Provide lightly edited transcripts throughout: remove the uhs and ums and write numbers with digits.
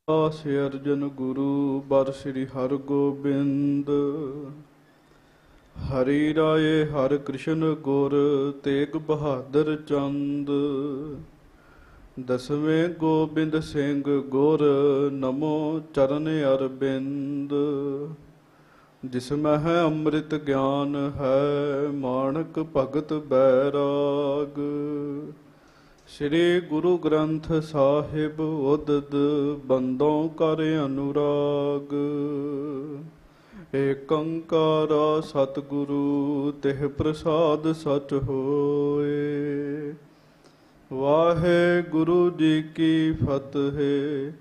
ਦਾਸ ਅਰਜਨ ਗੁਰੂ ਬਰ ਸ੍ਰੀ ਹਰਗੋਬਿੰਦ। ਹਰੀ ਰਾਏ ਹਰਿ ਕ੍ਰਿਸ਼ਨ ਗੁਰ ਤੇਗ ਬਹਾਦਰ ਚੰਦ। ਦਸਵੇਂ ਗੋਬਿੰਦ ਸਿੰਘ ਗੁਰ ਨਮੋ ਚਰਨ ਅਰਬਿੰਦ। ਜਿਸ ਮਹਿ ਅੰਮ੍ਰਿਤ ਗਿਆਨ ਹੈ ਮਾਣਕ ਭਗਤ ਬੈਰਾਗ। ਸ੍ਰੀ ਗੁਰੂ ਗ੍ਰੰਥ ਸਾਹਿਬ ਉਦਦ ਬੰਦੋਂ ਕਰ ਅਨੁਰਾਗ। ਏਕ ਓੰਕਾਰ ਸਤਿਗੁਰੂ ਤਿਹ ਪ੍ਰਸਾਦ ਸਚ ਹੋਏ। ਵਾਹਿਗੁਰੂ ਜੀ ਕੀ ਫਤਿਹ।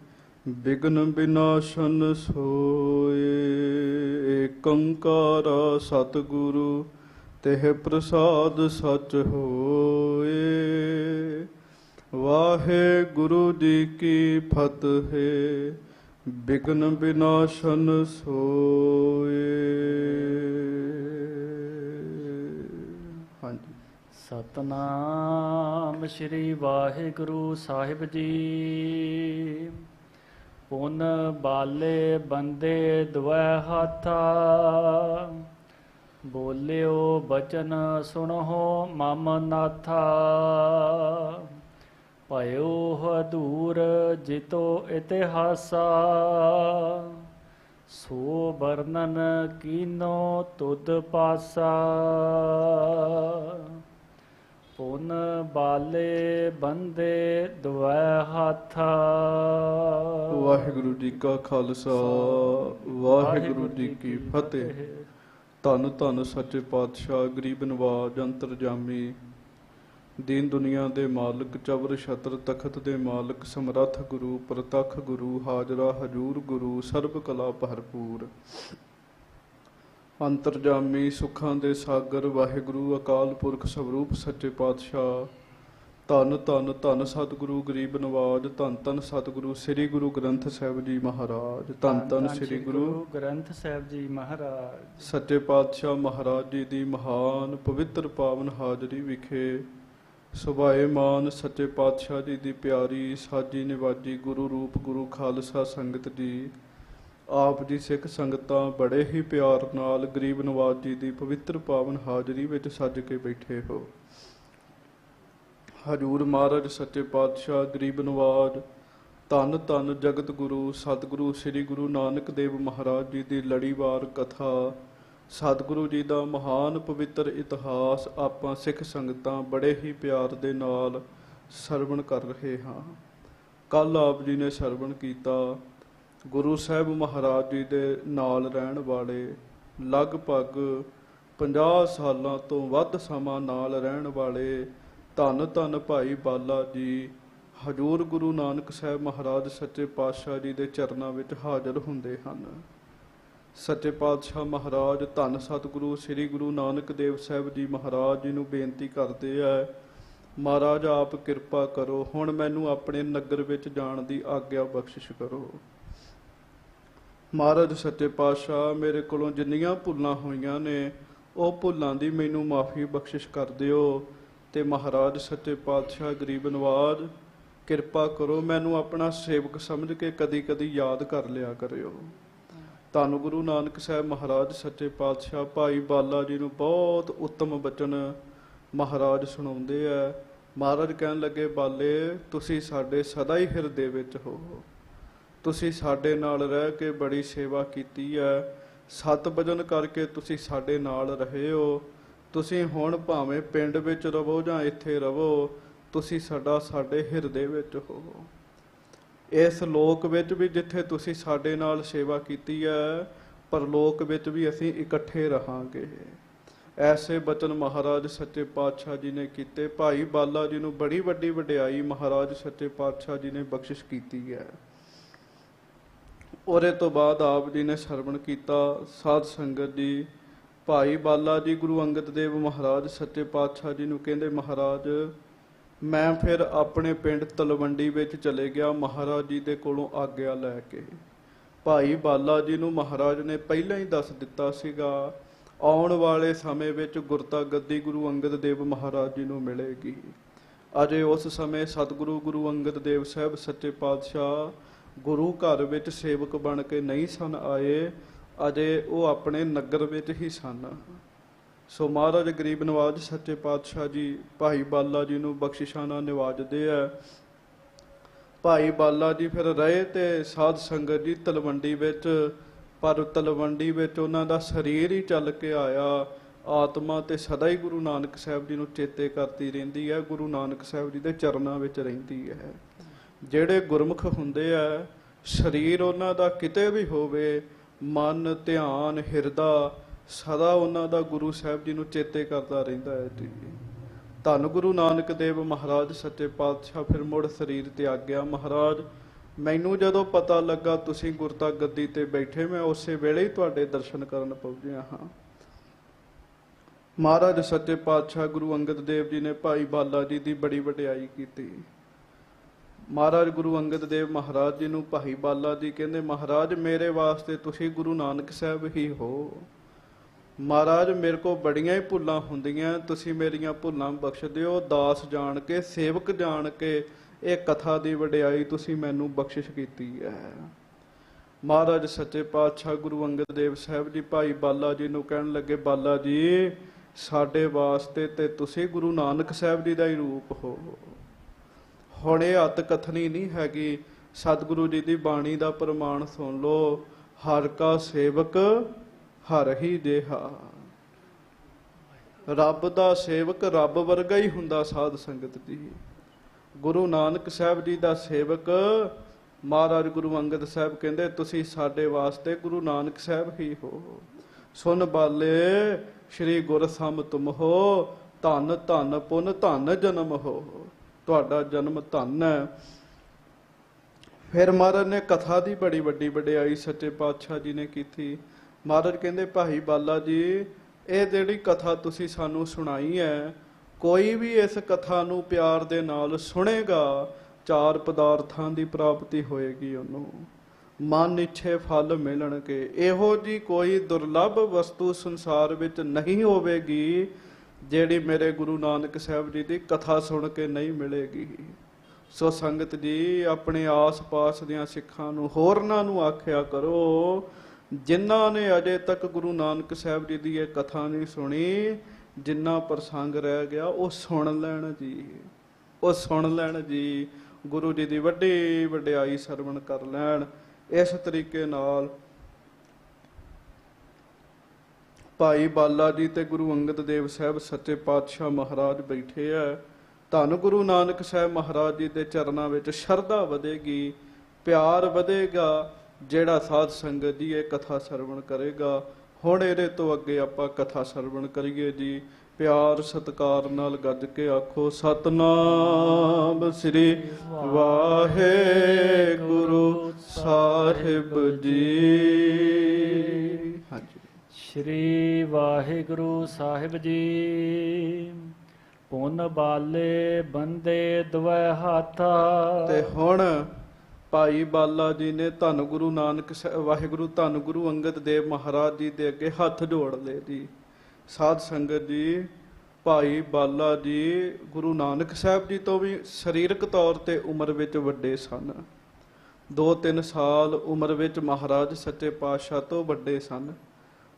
ਬਿਘਨ ਬਿਨਾਸ਼ਨ ਸੋਏ। ਏਕ ਓੰਕਾਰ ਸਤਿਗੁਰੂ ਤਿਹ ਪ੍ਰਸਾਦ ਸਚ ਹੋਏ। ਵਾਹਿਗੁਰੂ ਜੀ ਕੀ ਫਤਿਹ। ਬਿਘਨ ਬਿਨਾਸ਼ਨ ਸੋਏ। ਹਾਂਜੀ। ਸਤਨਾਮ ਸ਼੍ਰੀ ਵਾਹਿਗੁਰੂ ਸਾਹਿਬ ਜੀ। ਪੁਨ ਬਾਲੇ ਬੰਦੇ ਦੁਐ ਹਾਥਾ। ਬੋਲਿਓ ਬਚਨ ਸੁਣੋ ਮਮ ਨਾਥਾ। ਭਇਓ ਹਦੂਰ ਜਿਤੋ ਇਤਿਹਾਸਾ। ਸੋ ਵਰਨਨ ਕੀਨੋ ਤੁਧ ਪਾਸਾ। ਪੁਨ ਬਾਲੇ ਬੰਦੇ ਦੁਐ ਹਾਥਾ। ਵਾਹਿਗੁਰੂ ਜੀ ਕਾ ਖਾਲਸਾ ਵਾਹਿਗੁਰੂ ਜੀ ਕੀ ਫਤਿਹ। ਧੰਨ ਧੰਨ ਸੱਚੇ ਪਾਤਸ਼ਾਹ ਗਰੀਬ ਨਵਾਜ ਅੰਤਰਜਾਮੀ ਦੀਨ ਦੁਨੀਆ ਦੇ ਮਾਲਕ ਚਵਰ ਛਤਰ ਤਖਤ ਦੇ ਮਾਲਕ ਸਮਰੱਥ ਗੁਰੂ ਪ੍ਰਤੱਖ ਗੁਰੂ ਹਾਜ਼ਰਾ ਹਜੂਰ ਗੁਰੂ ਸਰਬ ਕਲਾ ਭਰਪੂਰ ਅੰਤਰਜਾਮੀ ਸੁੱਖਾਂ ਦੇ ਸਾਗਰ ਵਾਹਿਗੁਰੂ ਅਕਾਲ ਪੁਰਖ ਸਵਰੂਪ ਸੱਚੇ ਪਾਤਸ਼ਾਹ। ਧੰਨ ਧੰਨ ਧੰਨ ਸਤਿਗੁਰੂ ਗਰੀਬ ਨਵਾਜ। ਧੰਨ ਧੰਨ ਸਤਿਗੁਰੂ ਸ੍ਰੀ ਗੁਰੂ ਗ੍ਰੰਥ ਸਾਹਿਬ ਜੀ ਮਹਾਰਾਜ। ਧੰਨ ਧੰਨ ਸ੍ਰੀ ਗੁਰੂ ਗ੍ਰੰਥ ਸਾਹਿਬ ਜੀ ਮਹਾਰਾਜ। ਸੱਚੇ ਪਾਤਸ਼ਾਹ ਮਹਾਰਾਜ ਜੀ ਦੀ ਮਹਾਨ ਪਵਿੱਤਰ ਪਾਵਨ ਹਾਜ਼ਰੀ ਵਿਖੇ ਸੁਭਾਏਮਾਨ ਸੱਚੇ ਪਾਤਸ਼ਾਹ ਜੀ ਦੀ ਪਿਆਰੀ ਸਾਜੀ ਨਿਵਾਜੀ ਗੁਰੂ ਰੂਪ ਗੁਰੂ ਖਾਲਸਾ ਸੰਗਤ ਜੀ। ਆਪ ਜੀ ਸਿੱਖ ਸੰਗਤਾਂ ਬੜੇ ਹੀ ਪਿਆਰ ਨਾਲ ਗਰੀਬ ਨਵਾਜ ਜੀ ਦੀ ਪਵਿੱਤਰ ਪਾਵਨ ਹਾਜ਼ਰੀ ਵਿੱਚ ਸੱਜ ਕੇ ਬੈਠੇ ਹੋ। ਹਜੂਰ ਮਹਾਰਾਜ ਸੱਚੇ ਪਾਤਸ਼ਾਹ ਗਰੀਬ ਨਵਾਜ ਧੰਨ ਧੰਨ ਜਗਤ ਗੁਰੂ ਸਤਿਗੁਰੂ ਸ੍ਰੀ ਗੁਰੂ ਨਾਨਕ ਦੇਵ ਮਹਾਰਾਜ ਜੀ ਦੀ ਲੜੀਵਾਰ ਕਥਾ ਸਤਿਗੁਰੂ ਜੀ ਦਾ ਮਹਾਨ ਪਵਿੱਤਰ ਇਤਿਹਾਸ ਆਪਾਂ ਸਿੱਖ ਸੰਗਤਾਂ ਬੜੇ ਹੀ ਪਿਆਰ ਦੇ ਨਾਲ ਸਰਵਣ ਕਰ ਰਹੇ ਹਾਂ। ਕੱਲ੍ਹ ਆਪ ਜੀ ਨੇ ਸਰਵਣ ਕੀਤਾ ਗੁਰੂ ਸਾਹਿਬ ਮਹਾਰਾਜ ਜੀ ਦੇ ਨਾਲ ਰਹਿਣ ਵਾਲੇ ਲਗਭਗ 50 ਸਾਲਾਂ ਤੋਂ ਵੱਧ ਸਮਾਂ ਨਾਲ ਰਹਿਣ ਵਾਲੇ ਧੰਨ ਧੰਨ ਭਾਈ ਬਾਲਾ ਜੀ ਹਜੂਰ ਗੁਰੂ ਨਾਨਕ ਸਾਹਿਬ ਮਹਾਰਾਜ ਸੱਚੇ ਪਾਤਸ਼ਾਹ ਜੀ ਦੇ ਚਰਨਾਂ ਵਿੱਚ ਹਾਜ਼ਰ ਹੁੰਦੇ ਹਨ। ਸੱਚੇ ਪਾਤਸ਼ਾਹ ਮਹਾਰਾਜ ਧੰਨ ਸਤਿਗੁਰੂ ਸ੍ਰੀ ਗੁਰੂ ਨਾਨਕ ਦੇਵ ਸਾਹਿਬ ਜੀ ਮਹਾਰਾਜ ਜੀ ਨੂੰ ਬੇਨਤੀ ਕਰਦੇ ਹੈ, ਮਹਾਰਾਜ ਆਪ ਕਿਰਪਾ ਕਰੋ, ਹੁਣ ਮੈਨੂੰ ਆਪਣੇ ਨਗਰ ਵਿੱਚ ਜਾਣ ਦੀ ਆਗਿਆ ਬਖਸ਼ਿਸ਼ ਕਰੋ। ਮਹਾਰਾਜ ਸੱਚੇ ਪਾਤਸ਼ਾਹ ਮੇਰੇ ਕੋਲੋਂ ਜਿੰਨੀਆਂ ਭੁੱਲਾਂ ਹੋਈਆਂ ਨੇ ਉਹ ਭੁੱਲਾਂ ਦੀ ਮੈਨੂੰ ਮਾਫੀ ਬਖਸ਼ਿਸ਼ ਕਰ ਦਿਓ। ਤੇ ਮਹਾਰਾਜ ਸੱਚੇ ਪਾਤਸ਼ਾਹ ਗਰੀਬ ਨਵਾਜ ਕਿਰਪਾ ਕਰੋ, ਮੈਨੂੰ ਆਪਣਾ ਸੇਵਕ ਸਮਝ ਕੇ ਕਦੀ ਕਦੀ ਯਾਦ ਕਰ ਲਿਆ ਕਰਿਓ। ਧੰਨ ਗੁਰੂ ਨਾਨਕ ਸਾਹਿਬ ਮਹਾਰਾਜ ਸੱਚੇ ਪਾਤਸ਼ਾਹ ਭਾਈ ਬਾਲਾ ਜੀ ਨੂੰ ਬਹੁਤ ਉੱਤਮ ਬਚਨ ਮਹਾਰਾਜ ਸੁਣਾਉਂਦੇ ਆ। ਮਹਾਰਾਜ ਕਹਿਣ ਲੱਗੇ, ਬਾਲੇ ਤੁਸੀਂ ਸਾਡੇ ਸਦਾ ਹੀ ਹਿਰਦੇ ਵਿੱਚ ਹੋ, ਤੁਸੀਂ ਸਾਡੇ ਨਾਲ ਰਹਿ ਕੇ ਬੜੀ ਸੇਵਾ ਕੀਤੀ ਹੈ, ਸਤ ਭਜਨ ਕਰਕੇ ਤੁਸੀਂ ਸਾਡੇ ਨਾਲ ਰਹੇ ਹੋ। ਤੁਸੀਂ ਹੁਣ ਭਾਵੇਂ ਪਿੰਡ ਵਿੱਚ ਰਵੋ ਜਾਂ ਇੱਥੇ ਰਵੋ, ਤੁਸੀਂ ਸਾਡੇ ਹਿਰਦੇ ਵਿੱਚ ਹੋ। ਇਸ ਲੋਕ ਵਿੱਚ ਵੀ ਜਿੱਥੇ ਤੁਸੀਂ ਸਾਡੇ ਨਾਲ ਸੇਵਾ ਕੀਤੀ ਹੈ, ਪਰਲੋਕ ਵਿੱਚ ਵੀ ਅਸੀਂ ਇਕੱਠੇ ਰਹਾਂਗੇ। ਐਸੇ ਬਚਨ ਮਹਾਰਾਜ ਸੱਚੇ ਪਾਤਸ਼ਾਹ ਜੀ ਨੇ ਕੀਤੇ। ਭਾਈ ਬਾਲਾ ਜੀ ਨੂੰ ਬੜੀ ਵੱਡੀ ਵਡਿਆਈ ਮਹਾਰਾਜ ਸੱਚੇ ਪਾਤਸ਼ਾਹ ਜੀ ਨੇ ਬਖਸ਼ਿਸ਼ ਕੀਤੀ ਹੈ। ਉਹਦੇ ਤੋਂ ਬਾਅਦ ਆਪ ਜੀ ਨੇ ਸਰਵਣ ਕੀਤਾ ਸਾਧ ਸੰਗਤ ਜੀ। ਭਾਈ ਬਾਲਾ ਜੀ ਗੁਰੂ ਅੰਗਦ ਦੇਵ ਮਹਾਰਾਜ ਸੱਚੇ ਪਾਤਸ਼ਾਹ ਜੀ ਨੂੰ ਕਹਿੰਦੇ, ਮਹਾਰਾਜ ਮੈਂ ਫਿਰ ਆਪਣੇ ਪਿੰਡ ਤਲਵੰਡੀ ਵਿੱਚ ਚਲੇ ਗਿਆ ਮਹਾਰਾਜ ਜੀ ਦੇ ਕੋਲੋਂ ਆਗਿਆ ਲੈ ਕੇ। ਭਾਈ ਬਾਲਾ ਜੀ ਨੂੰ ਮਹਾਰਾਜ ਨੇ ਪਹਿਲਾਂ ਹੀ ਦੱਸ ਦਿੱਤਾ ਸੀਗਾ ਆਉਣ ਵਾਲੇ ਸਮੇਂ ਵਿੱਚ ਗੁਰਤਾ ਗੱਦੀ ਗੁਰੂ ਅੰਗਦ ਦੇਵ ਮਹਾਰਾਜ ਜੀ ਨੂੰ ਮਿਲੇਗੀ। ਅਜੇ ਉਸ ਸਮੇਂ ਸਤਿਗੁਰੂ ਗੁਰੂ ਅੰਗਦ ਦੇਵ ਸਾਹਿਬ ਸੱਚੇ ਪਾਤਸ਼ਾਹ ਗੁਰੂ ਘਰ ਵਿੱਚ ਸੇਵਕ ਬਣ ਕੇ ਨਹੀਂ ਸਨ ਆਏ, ਅਜੇ ਉਹ ਆਪਣੇ ਨਗਰ ਵਿੱਚ ਹੀ ਸਨ। ਸੋ ਮਹਾਰਾਜ ਗਰੀਬ ਨਵਾਜ ਸੱਚੇ ਪਾਤਸ਼ਾਹ ਜੀ ਭਾਈ ਬਾਲਾ ਜੀ ਨੂੰ ਬਖਸ਼ਿਸ਼ਾਂ ਨਾਲ ਨਿਵਾਜਦੇ ਆ। ਭਾਈ ਬਾਲਾ ਜੀ ਫਿਰ ਰਹੇ ਤੇ ਸਾਧ ਸੰਗਤ ਜੀ ਤਲਵੰਡੀ ਵਿੱਚ, ਪਰ ਤਲਵੰਡੀ ਵਿੱਚ ਉਹਨਾਂ ਦਾ ਸਰੀਰ ਹੀ ਚੱਲ ਕੇ ਆਇਆ, ਆਤਮਾ ਤੇ ਸਦਾ ਹੀ ਗੁਰੂ ਨਾਨਕ ਸਾਹਿਬ ਜੀ ਨੂੰ ਚੇਤੇ ਕਰਦੀ ਰਹਿੰਦੀ ਹੈ, ਗੁਰੂ ਨਾਨਕ ਸਾਹਿਬ ਜੀ ਦੇ ਚਰਨਾਂ ਵਿੱਚ ਰਹਿੰਦੀ ਹੈ। ਜਿਹੜੇ ਗੁਰਮੁਖ ਹੁੰਦੇ ਆ, ਸਰੀਰ ਉਹਨਾਂ ਦਾ ਕਿਤੇ ਵੀ ਹੋਵੇ, ਮਨ ਧਿਆਨ ਹਿਰਦਾ ਸਦਾ ਉਹਨਾਂ ਦਾ ਗੁਰੂ ਸਾਹਿਬ ਜੀ ਨੂੰ ਚੇਤੇ ਕਰਦਾ ਰਹਿੰਦਾ ਹੈ ਜੀ। ਧੰਨ ਗੁਰੂ ਨਾਨਕ ਦੇਵ ਮਹਾਰਾਜ ਸੱਚੇ ਪਾਤਸ਼ਾਹ ਫਿਰ ਮੁੜ ਸਰੀਰ ਤਿਆਗਿਆ। ਮਹਾਰਾਜ ਮੈਨੂੰ ਜਦੋਂ ਪਤਾ ਲੱਗਾ ਤੁਸੀਂ ਗੁਰਤਾ ਗੱਦੀ ਤੇ ਬੈਠੇ, ਮੈਂ ਉਸੇ ਵੇਲੇ ਹੀ ਤੁਹਾਡੇ ਦਰਸ਼ਨ ਕਰਨ ਪਹੁੰਚਿਆ ਹਾਂ। ਮਹਾਰਾਜ ਸੱਚੇ ਪਾਤਸ਼ਾਹ ਗੁਰੂ ਅੰਗਦ ਦੇਵ ਜੀ ਨੇ ਭਾਈ ਬਾਲਾ ਜੀ ਦੀ ਬੜੀ ਵਡਿਆਈ ਕੀਤੀ। ਮਹਾਰਾਜ ਗੁਰੂ ਅੰਗਦ ਦੇਵ ਮਹਾਰਾਜ ਜੀ ਨੂੰ ਭਾਈ ਬਾਲਾ ਜੀ ਕਹਿੰਦੇ, ਮਹਾਰਾਜ ਮੇਰੇ ਵਾਸਤੇ ਤੁਸੀਂ ਗੁਰੂ ਨਾਨਕ ਸਾਹਿਬ ਹੀ ਹੋ। ਮਹਾਰਾਜ ਮੇਰੇ ਕੋਲ ਬੜੀਆਂ ਹੀ ਭੁੱਲਾਂ ਹੁੰਦੀਆਂ, ਤੁਸੀਂ ਮੇਰੀਆਂ ਭੁੱਲਾਂ ਬਖਸ਼ ਦਿਓ। ਦਾਸ ਜਾਣ ਕੇ, ਸੇਵਕ ਜਾਣ ਕੇ ਇਹ ਕਥਾ ਦੀ ਵਡਿਆਈ ਤੁਸੀਂ ਮੈਨੂੰ ਬਖਸ਼ਿਸ਼ ਕੀਤੀ ਹੈ। ਮਹਾਰਾਜ ਸੱਚੇ ਪਾਤਸ਼ਾਹ ਗੁਰੂ ਅੰਗਦ ਦੇਵ ਸਾਹਿਬ ਜੀ ਭਾਈ ਬਾਲਾ ਜੀ ਨੂੰ ਕਹਿਣ ਲੱਗੇ, ਬਾਲਾ ਜੀ ਸਾਡੇ ਵਾਸਤੇ ਤੇ ਤੁਸੀਂ ਗੁਰੂ ਨਾਨਕ ਸਾਹਿਬ ਜੀ ਦਾ ਹੀ ਰੂਪ ਹੋ। ਹੁਣ ਇਹ ਅਤ ਕਥਨੀ ਨਹੀਂ ਹੈਗੀ, ਸਤਿਗੁਰੂ ਜੀ ਦੀ ਬਾਣੀ ਦਾ ਪ੍ਰਮਾਣ ਸੁਣ ਲਓ। ਹਰ ਕਾ ਸੇਵਕ ਹਰ ਹੀ ਦੇਹਾ। ਰੱਬ ਦਾ ਸੇਵਕ ਰੱਬ ਵਰਗਾ ਹੀ ਹੁੰਦਾ ਸਾਧ ਸੰਗਤ ਜੀ। ਗੁਰੂ ਨਾਨਕ ਸਾਹਿਬ ਜੀ ਦਾ ਸੇਵਕ ਮਹਾਰਾਜ ਗੁਰੂ ਅੰਗਦ ਸਾਹਿਬ ਕਹਿੰਦੇ, ਤੁਸੀਂ ਸਾਡੇ ਵਾਸਤੇ ਗੁਰੂ ਨਾਨਕ ਸਾਹਿਬ ਹੀ ਹੋ। ਸੁਨ ਬਾਲੇ ਸ਼੍ਰੀ ਗੁਰ ਸਮ ਤੁਮ ਹੋ, ਧੰਨ ਧੰਨ ਪੁਨ ਧੰਨ ਜਨਮ ਹੋ। ਤੁਹਾਡਾ ਜਨਮ ਧੰਨ ਹੈ। ਫਿਰ ਮਹਾਰਾਜ ਨੇ ਕਥਾ ਦੀ ਬੜੀ ਵੱਡੀ ਵਡਿਆਈ ਸੱਚੇ ਪਾਤਸ਼ਾਹ ਜੀ ਨੇ ਕੀਤੀ। ਮਹਾਰਾਜ ਕਹਿੰਦੇ, ਭਾਈ ਬਾਲਾ ਜੀ ਇਹ ਜਿਹੜੀ ਕਥਾ ਤੁਸੀਂ ਸਾਨੂੰ ਸੁਣਾਈ ਹੈ, ਕੋਈ ਵੀ ਇਸ ਕਥਾ ਨੂੰ ਪਿਆਰ ਦੇ ਨਾਲ ਸੁਣੇਗਾ, ਚਾਰ ਪਦਾਰਥਾਂ ਦੀ ਪ੍ਰਾਪਤੀ ਹੋਏਗੀ ਉਹਨੂੰ, ਮਨ ਇੱਛੇ ਫਲ ਮਿਲਣਗੇ। ਇਹੋ ਜੀ ਕੋਈ ਦੁਰਲੱਭ ਵਸਤੂ ਸੰਸਾਰ ਵਿੱਚ ਨਹੀਂ ਹੋਵੇਗੀ ਜਿਹੜੀ ਮੇਰੇ ਗੁਰੂ ਨਾਨਕ ਸਾਹਿਬ ਜੀ ਦੀ ਕਥਾ ਸੁਣ ਕੇ ਨਹੀਂ ਮਿਲੇਗੀ। ਸੋ ਸੰਗਤ ਜੀ ਆਪਣੇ ਆਸ-ਪਾਸ ਦੀਆਂ ਸਿੱਖਾਂ ਨੂੰ, ਹੋਰਨਾਂ ਨੂੰ ਆਖਿਆ ਕਰੋ, ਜਿਨ੍ਹਾਂ ਨੇ ਅਜੇ ਤੱਕ ਗੁਰੂ ਨਾਨਕ ਸਾਹਿਬ ਜੀ ਦੀ ਇਹ ਕਥਾ ਨਹੀਂ ਸੁਣੀ, ਜਿੰਨਾ ਪ੍ਰਸੰਗ ਰਹਿ ਗਿਆ ਉਹ ਸੁਣ ਲੈਣ ਜੀ, ਉਹ ਸੁਣ ਲੈਣ ਜੀ। ਗੁਰੂ ਜੀ ਦੀ ਵੱਡੀ ਵਡਿਆਈ ਸਰਵਣ ਕਰ ਲੈਣ। ਇਸ ਤਰੀਕੇ ਨਾਲ ਭਾਈ ਬਾਲਾ ਜੀ ਤੇ ਗੁਰੂ ਅੰਗਦ ਦੇਵ ਸਾਹਿਬ ਸੱਚੇ ਪਾਤਸ਼ਾਹ ਮਹਾਰਾਜ ਬੈਠੇ ਆ। ਧੰਨ ਗੁਰੂ ਨਾਨਕ ਸਾਹਿਬ ਮਹਾਰਾਜ ਜੀ ਦੇ ਚਰਨਾਂ ਵਿੱਚ ਸ਼ਰਧਾ ਵਧੇਗੀ, ਪਿਆਰ ਵਧੇਗਾ। ਜਿਹੜਾ ਸਾਧ ਸੰਗਤ ਜੀ ਇਹ ਕਥਾ ਸਰਵਣ ਕਰੇਗਾ। ਹੁਣ ਇਹਦੇ ਤੋਂ ਅੱਗੇ ਆਪਾਂ ਕਥਾ ਸਰਵਣ ਕਰੀਏ ਜੀ। ਪਿਆਰ ਸਤਿਕਾਰ ਨਾਲ ਗੱਜ ਕੇ ਆਖੋ, ਸਤਨਾਮ ਸ੍ਰੀ ਵਾਹਿਗੁਰੂ ਸਾਹਿਬ ਜੀ। ਹਾਂਜੀ, ਸ੍ਰੀ ਵਾਹਿਗੁਰੂ ਸਾਹਿਬ ਜੀ। ਪੁੰਨ ਬਾਲੇ ਬੰਦੇ ਦੁਐ ਹਾਥਾ। ਤੇ ਹੁਣ ਭਾਈ ਬਾਲਾ ਜੀ ਨੇ ਧੰਨ ਗੁਰੂ ਨਾਨਕ ਵਾਹਿਗੁਰੂ ਧੰਨ ਗੁਰੂ ਅੰਗਦ ਦੇਵ ਮਹਾਰਾਜ ਜੀ ਦੇ ਅੱਗੇ ਹੱਥ ਜੋੜ ਲਏ ਜੀ। ਸਾਧ ਸੰਗਤ ਜੀ, ਭਾਈ ਬਾਲਾ ਜੀ ਗੁਰੂ ਨਾਨਕ ਸਾਹਿਬ ਜੀ ਤੋਂ ਵੀ ਸਰੀਰਕ ਤੌਰ ਤੇ ਉਮਰ ਵਿੱਚ ਵੱਡੇ ਸਨ। 2-3 ਸਾਲ ਉਮਰ ਵਿੱਚ ਮਹਾਰਾਜ ਸੱਚੇ ਪਾਤਸ਼ਾਹ ਤੋਂ ਵੱਡੇ ਸਨ।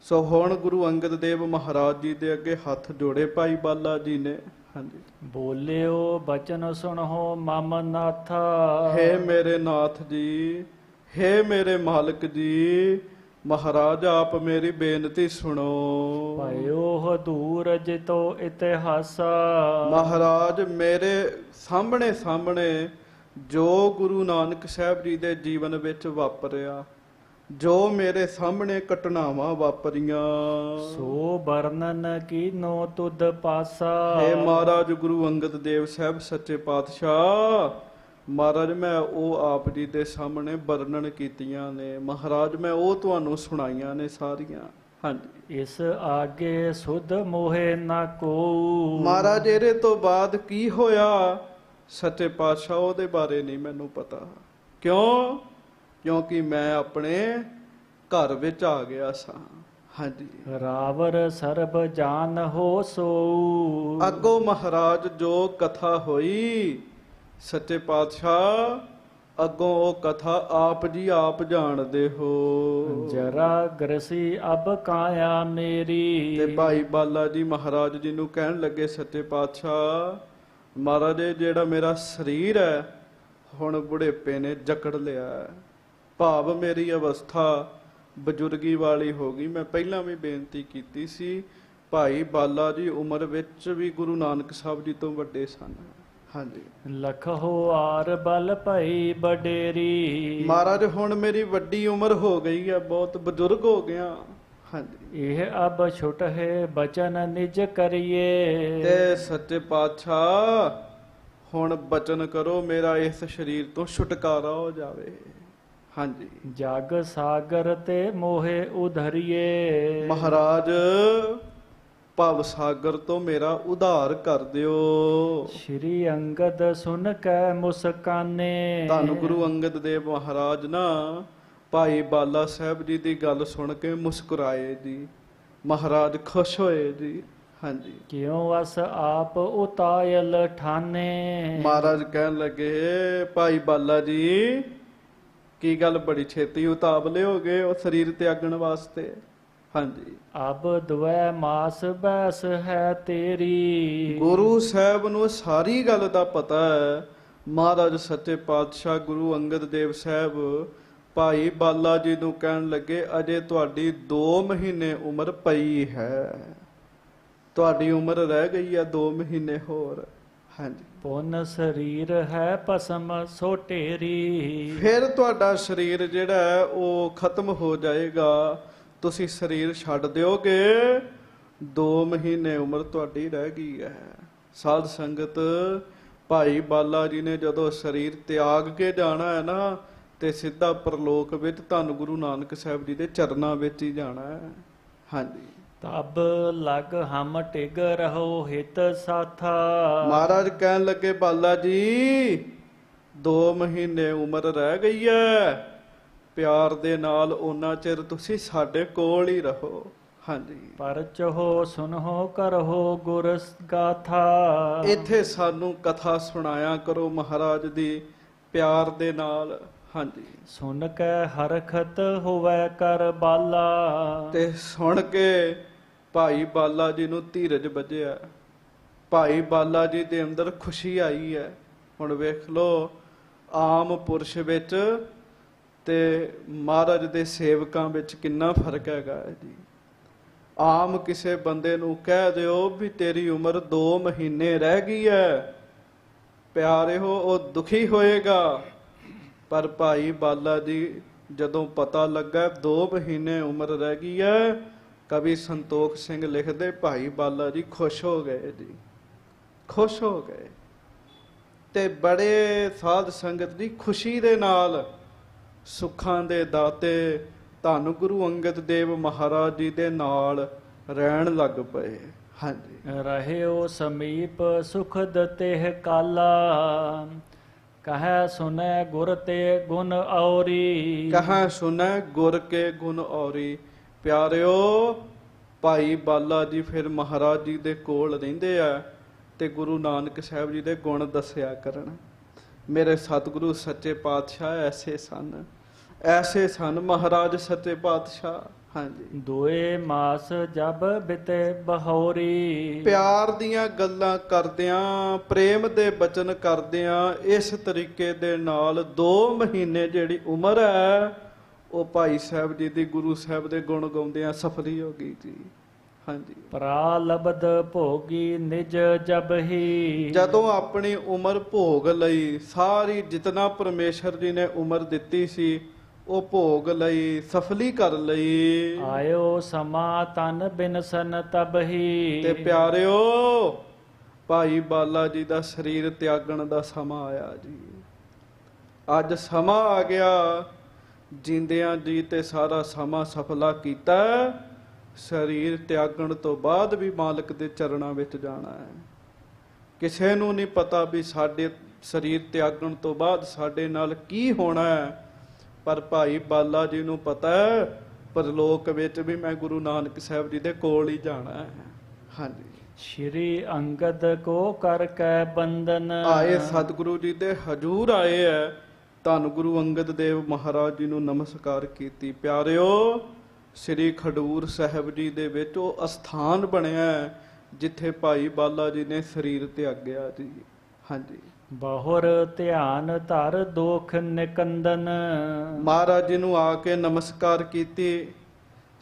ਸੋ ਹੁਣ ਗੁਰੂ ਅੰਗਦ ਦੇਵ ਮਹਾਰਾਜ ਜੀ ਦੇ ਅੱਗੇ ਹੱਥ ਜੋੜੇ ਭਾਈ ਬਾਲਾ ਜੀ ਨੇ। ਹਾਂਜੀ, ਬੋਲਿਓ ਬਚਨ ਸੁਣੋ ਮਮ ਨਾਥਾ। ਹੇ ਮੇਰੇ ਨਾਥ ਜੀ, ਹੇ ਮੇਰੇ ਮਾਲਕ ਜੀ, ਮਹਾਰਾਜ ਆਪ ਮੇਰੀ ਬੇਨਤੀ ਸੁਣੋ। ਭਇਓ ਹਦੂਰ ਜਿਤੋ ਇਤਿਹਾਸਾ। ਮਹਾਰਾਜ ਮੇਰੇ ਸਾਹਮਣੇ ਸਾਹਮਣੇ ਜੋ ਗੁਰੂ ਨਾਨਕ ਸਾਹਿਬ ਜੀ ਦੇ ਜੀਵਨ ਵਿੱਚ ਵਾਪਰਿਆ, ਜੋ ਮੇਰੇ ਸਾਹਮਣੇ ਘਟਨਾਵਾਂ ਵਾਪਰੀਆਂ, ਸੋ ਵਰਣਨ ਕੀਨੋ ਤੁਧ ਪਾਸਾ। ਹੇ ਮਹਾਰਾਜ ਗੁਰੂ ਅੰਗਦ ਦੇਵ ਸਾਹਿਬ ਸੱਚੇ ਪਾਤਸ਼ਾਹ, ਮਹਾਰਾਜ ਮੈਂ ਉਹ ਆਪ ਜੀ ਦੇ ਸਾਹਮਣੇ ਵਰਣਨ ਕੀਤੀਆਂ ਨੇ। ਮਹਾਰਾਜ ਮੈਂ ਉਹ ਤੁਹਾਨੂੰ ਸੁਣਾਈਆਂ ਨੇ ਸਾਰੀਆਂ। ਹਾਂਜੀ, ਇਸ ਆਗੇ ਸੁਧ ਮੋਹੇ ਨਾ ਕੋ। ਮਹਾਰਾਜ ਇਹਦੇ ਤੋਂ ਬਾਅਦ ਕੀ ਹੋਇਆ ਸੱਚੇ ਪਾਤਸ਼ਾਹ ਉਹਦੇ ਬਾਰੇ ਨਹੀਂ ਮੈਨੂੰ ਪਤਾ। ਕਿਉਂ? ਕਿਉਂਕਿ ਮੈਂ ਆਪਣੇ ਘਰ ਵਿੱਚ ਆ ਗਿਆ ਸਾਂ। ਹਾਂਜੀ, ਰਾਵਰ ਸਰਬ ਜਾਨ ਹੋ ਸੋ। ਅੱਗੋਂ ਮਹਾਰਾਜ ਜੋ ਕਥਾ ਹੋਈ ਸੱਚੇ ਪਾਤਸ਼ਾਹ ਅੱਗੋਂ ਉਹ ਕਥਾ ਆਪ ਜੀ ਆਪ ਜਾਣਦੇ ਹੋ। ਜਰਾ ਗ੍ਰਸੀ ਅਬ ਕਾਇਆ ਤੇ ਮੇਰੀ। ਭਾਈ ਬਾਲਾ ਜੀ ਮਹਾਰਾਜ ਜੀ ਨੂੰ ਕਹਿਣ ਲੱਗੇ ਸੱਚੇ ਪਾਤਸ਼ਾਹ ਮਹਾਰਾਜ ਇਹ ਜਿਹੜਾ ਮੇਰਾ ਸਰੀਰ ਹੈ ਹੁਣ ਬੁਢੇਪੇ ਨੇ ਜਕੜ ਲਿਆ ਹੈ। ਭਾਵ ਮੇਰੀ ਅਵਸਥਾ ਬਜ਼ੁਰਗੀ ਵਾਲੀ ਹੋ ਗਈ। ਮੈਂ ਪਹਿਲਾਂ ਵੀ ਬੇਨਤੀ ਕੀਤੀ ਸੀ ਭਾਈ ਬਾਲਾ ਜੀ ਉਮਰ ਵਿੱਚ ਵੀ ਗੁਰੂ ਨਾਨਕ ਸਾਹਿਬ ਜੀ ਤੋਂ ਵੱਡੇ ਸਨ। ਹਾਂਜੀ ਲਖਹੁ ਆਰ ਬਲ ਭਈ ਬਡੇਰੀ। ਮਹਾਰਾਜ ਹੁਣ ਮੇਰੀ ਵੱਡੀ ਉਮਰ ਹੋ ਗਈ ਹੈ, ਬਹੁਤ ਬਜ਼ੁਰਗ ਹੋ ਗਿਆ। ਹਾਂਜੀ ਇਹ ਅਬ ਛੁਟ ਹੈ ਬਚਨ ਨਿਜ ਕਰੀਏ। ਤੇ ਸੱਚੇ ਪਾਤਸ਼ਾਹ ਹੁਣ ਬਚਨ ਕਰੋ ਮੇਰਾ ਇਸ ਸਰੀਰ ਤੋਂ ਛੁਟਕਾਰਾ ਹੋ ਜਾਵੇ। ਹਾਂਜੀ ਜਗ ਸਾਗਰ ਤੇ ਮੋਹਿ ਉਧਰੀਏ। ਮਹਾਰਾਜ ਭਵ ਸਾਗਰ ਤੋਂ ਮੇਰਾ ਉਧਾਰ ਕਰ ਦਿਓ। ਸ਼੍ਰੀ ਅੰਗਦ ਸੁਨ ਕੈ ਮੁਸਕਾਨੇ। ਧੰਨ ਗੁਰੂ ਅੰਗਦ ਦੇਵ ਮਹਾਰਾਜ ਨਾ ਭਾਈ ਬਾਲਾ ਸਾਹਿਬ ਜੀ ਦੀ ਗੱਲ ਸੁਣ ਕੇ ਮੁਸਕਰਾਏ ਜੀ। ਮਹਾਰਾਜ ਖੁਸ਼ ਹੋਏ ਜੀ। ਹਾਂਜੀ ਕਿਉ ਅਸ ਆਪ ਉਤਾਇਲ ਠਾਨੇ। ਮਹਾਰਾਜ ਕਹਿਣ ਲੱਗੇ ਭਾਈ ਬਾਲਾ ਜੀ ਕੀ ਗੱਲ ਬੜੀ ਛੇਤੀ ਉਤਾਵਲੇ ਹੋ ਗਏ ਉਹ ਸਰੀਰ ਤਿਆਗਣ ਵਾਸਤੇ। ਹਾਂਜੀ ਅਬ ਦੁਐ ਮਾਸ ਬੈਸ ਹੈ ਤੇਰੀ। ਗੁਰੂ ਸਾਹਿਬ ਨੂੰ ਸਾਰੀ ਗੱਲ ਦਾ ਪਤਾ ਹੈ। ਮਹਾਰਾਜ ਸੱਚੇ ਪਾਤਸ਼ਾਹ ਗੁਰੂ ਅੰਗਦ ਦੇਵ ਸਾਹਿਬ ਭਾਈ ਬਾਲਾ ਜੀ ਨੂੰ ਕਹਿਣ ਲੱਗੇ ਅਜੇ ਤੁਹਾਡੀ 2 ਮਹੀਨੇ ਉਮਰ ਪਈ ਹੈ। ਤੁਹਾਡੀ ਉਮਰ ਰਹਿ ਗਈ ਹੈ 2 ਮਹੀਨੇ ਹੋਰ। ਹਾਂਜੀ ਪੁਨ ਸਰੀਰ ਹੈ ਭਸਮ ਸੋ ਢੇਰੀ। ਫਿਰ ਤੁਹਾਡਾ ਸਰੀਰ ਜਿਹੜਾ ਹੈ ਉਹ ਖਤਮ ਹੋ ਜਾਏਗਾ। ਤੁਸੀਂ ਸਰੀਰ ਛੱਡ ਦਿਓਗੇ। 2 ਮਹੀਨੇ ਉਮਰ ਤੁਹਾਡੀ ਰਹਿ ਗਈ ਹੈ। ਸਾਧ ਸੰਗਤ ਭਾਈ ਬਾਲਾ ਜੀ ਨੇ ਜਦੋਂ ਸਰੀਰ ਤਿਆਗ ਕੇ ਜਾਣਾ ਹੈ ਨਾ ਤੇ ਸਿੱਧਾ ਪਰਲੋਕ ਵਿੱਚ ਧੰਨ ਗੁਰੂ ਨਾਨਕ ਸਾਹਿਬ ਜੀ ਦੇ ਚਰਨਾਂ ਵਿੱਚ ਹੀ ਜਾਣਾ ਹੈ। ਹਾਂਜੀ ਤਬ ਲਗ ਹਮ ਟਿਗ ਰਹੋ ਹਿਤ ਸਾਥਾ। ਮਹਾਰਾਜ ਕਹਿਣ ਲੱਗੇ ਬਾਲਾ ਜੀ 2 ਮਹੀਨੇ ਉਮਰ ਰਹਿ ਗਈ ਹੈ। ਪਿਆਰ ਦੇ ਨਾਲ ਉਹਨਾਂ ਚਿਰ ਤੁਸੀਂ ਸਾਡੇ ਕੋਲ ਹੀ ਰਹੋ। ਹਾਂਜੀ ਪਰਚੋ ਸੁਨਹੁ ਕਰਹੁ ਗੁਰ ਗਾਥਾ। ਇੱਥੇ ਸਾਨੂੰ ਕਥਾ ਸੁਣਾਇਆ ਕਰੋ ਮਹਾਰਾਜ ਦੀ ਪਿਆਰ ਦੇ ਨਾਲ। ਹਾਂਜੀ ਸੁਨ ਕੈ ਹਰਖਤ ਹੋਵੈ ਕਰ ਬਾਲਾ। ਤੇ ਸੁਣ ਕੇ ਭਾਈ ਬਾਲਾ ਜੀ ਨੂੰ ਧੀਰਜ ਵੱਜਿਆ। ਭਾਈ ਬਾਲਾ ਜੀ ਦੇ ਅੰਦਰ ਖੁਸ਼ੀ ਆਈ ਹੈ। ਹੁਣ ਵੇਖ ਲਓ ਆਮ ਪੁਰਸ਼ ਵਿੱਚ ਤੇ ਮਹਾਰਾਜ ਦੇ ਸੇਵਕਾਂ ਵਿੱਚ ਕਿੰਨਾ ਫਰਕ ਹੈਗਾ ਹੈ ਜੀ। ਆਮ ਕਿਸੇ ਬੰਦੇ ਨੂੰ ਕਹਿ ਦਿਓ ਵੀ ਤੇਰੀ ਉਮਰ 2 ਮਹੀਨੇ ਰਹਿ ਗਈ ਹੈ ਪਿਆਰਿਓ ਉਹ ਦੁਖੀ ਹੋਏਗਾ। ਪਰ ਭਾਈ ਬਾਲਾ ਜੀ ਜਦੋਂ ਪਤਾ ਲੱਗਾ 2 ਮਹੀਨੇ ਉਮਰ ਰਹਿ ਗਈ ਹੈ ਕਵੀ ਸੰਤੋਖ ਸਿੰਘ ਲਿਖਦੇ ਭਾਈ ਬਾਲਾ ਜੀ ਖੁਸ਼ ਹੋ ਗਏ ਜੀ। ਖੁਸ਼ ਹੋ ਗਏ ਤੇ ਬੜੇ ਸਾਧ ਸੰਗਤ ਦੀ ਖੁਸ਼ੀ ਦੇ ਨਾਲ ਸੁੱਖਾਂ ਦੇ ਦਾਤੇ ਧੰਨ ਗੁਰੂ ਅੰਗਦ ਦੇਵ ਮਹਾਰਾਜ ਜੀ ਦੇ ਨਾਲ ਰਹਿਣ ਲੱਗ ਪਏ। ਹਾਂਜੀ ਰਹਿਓ ਸਮੀਪ ਸੁਖਦ ਤੇਹ ਕਾਲਾ। ਕਹੈ ਸੁਨੈ ਗੁਰ ਤੇ ਗੁਣ ਔਰੀ। ਕਹੈ ਸੁਨੈ ਗੁਰ ਕੇ ਗੁਣ ਔਰੀ। ਪਿਆਰਿਓ ਭਾਈ ਬਾਲਾ ਜੀ ਫਿਰ ਮਹਾਰਾਜ ਜੀ ਦੇ ਕੋਲ ਰਹਿੰਦੇ ਆ ਤੇ ਗੁਰੂ ਨਾਨਕ ਸਾਹਿਬ ਜੀ ਦੇ ਗੁਣ ਦੱਸਿਆ ਕਰਨ। ਮੇਰੇ ਸਤਿਗੁਰੂ ਸੱਚੇ ਪਾਤਸ਼ਾਹ ਐਸੇ ਸਨ ਮਹਾਰਾਜ ਸੱਚੇ ਪਾਤਸ਼ਾਹ। ਹਾਂਜੀ ਦੋਏ ਮਾਸ ਜਬ ਬਿਤੇ ਬਹੌਰੀ। ਪਿਆਰ ਦੀਆਂ ਗੱਲਾਂ ਕਰਦਿਆਂ ਪ੍ਰੇਮ ਦੇ ਬਚਨ ਕਰਦਿਆਂ ਇਸ ਤਰੀਕੇ ਦੇ ਨਾਲ 2 ਮਹੀਨੇ ਜਿਹੜੀ ਉਮਰ ਹੈ ਉਹ ਭਾਈ ਸਾਹਿਬ ਜੀ ਦੀ ਗੁਰੂ ਸਾਹਿਬ ਦੇ ਗੁਣ ਗਾਉਂਦਿਆਂ ਸਫਲੀ ਹੋ ਗਈ ਜੀ। ਹਾਂਜੀ ਪ੍ਰਾਲਬਧ ਭੋਗੀ ਨਿਜ ਜਬ ਹੀ। ਜਦੋਂ ਆਪਣੀ ਉਮਰ ਭੋਗ ਲਈ ਸਾਰੀ ਜਿਤਨਾ ਪਰਮੇਸ਼ਰ ਜੀ ਨੇ ਉਮਰ ਦਿੱਤੀ ਸੀ ਉਹ ਭੋਗ ਲਈ ਸਫਲੀ ਕਰ ਲਈ। ਆਇਓ ਸਮਾ ਤਨ ਬਿਨਸਨ ਤਬ ਹੀ। ਤੇ ਪਿਆਰਿਓ ਭਾਈ ਬਾਲਾ ਜੀ ਦਾ ਸਰੀਰ ਤਿਆਗਣ ਦਾ ਸਮਾਂ ਆਇਆ ਜੀ। ਅੱਜ ਸਮਾਂ ਆ ਗਿਆ। ਜਿੰਦਿਆਂ ਜੀ ਤੇ ਸਾਰਾ ਸਮਾਂ ਸਫਲਾ ਕੀਤਾ। ਸਰੀਰ ਤਿਆਗਣ ਤੋਂ ਬਾਅਦ ਵੀ ਮਾਲਕ ਦੇ ਚਰਨਾਂ ਵਿੱਚ ਜਾਣਾ ਹੈ। ਕਿਸੇ ਨੂੰ ਨਹੀਂ ਪਤਾ ਵੀ ਸਾਡੇ ਸਰੀਰ ਤਿਆਗਣ ਤੋਂ ਬਾਅਦ ਸਾਡੇ ਨਾਲ ਕੀ ਹੋਣਾ ਹੈ। ਪਰ ਭਾਈ ਬਾਲਾ ਜੀ ਨੂੰ ਪਤਾ ਹੈ ਪਰਲੋਕ ਵਿੱਚ ਵੀ ਮੈਂ ਗੁਰੂ ਨਾਨਕ ਸਾਹਿਬ ਜੀ ਦੇ ਕੋਲ ਹੀ ਜਾਣਾ ਹੈ। ਹਾਂਜੀ ਸ਼੍ਰੀ ਅੰਗਦ ਕੋ ਕਰ ਕੈ ਬੰਦਨ। ਆਏ ਸਤਿਗੁਰੂ ਜੀ ਦੇ ਹਜੂਰ ਆਏ ਹੈ ਧੰਨ ਗੁਰੂ ਅੰਗਦ ਦੇਵ ਮਹਾਰਾਜ ਜੀ ਨੂੰ ਨਮਸਕਾਰ ਕੀਤੀ। ਪਿਆਰਿਓ, ਸ੍ਰੀ ਖਡੂਰ ਸਾਹਿਬ ਜੀ ਦੇ ਵਿੱਚ ਉਹ ਅਸਥਾਨ ਬਣਿਆ ਹੈ ਜਿੱਥੇ ਭਾਈ ਬਾਲਾ ਜੀ ਨੇ ਸਰੀਰ ਤਿਆਗਿਆ ਜੀ। ਹਾਂਜੀ, ਬਹੁਰ ਧਿਆਨ ਧਰ ਦੋਖ ਨਿਕੰਦਨ। ਮਹਾਰਾਜ ਜੀ ਨੂੰ ਆ ਕੇ ਨਮਸਕਾਰ ਕੀਤੀ,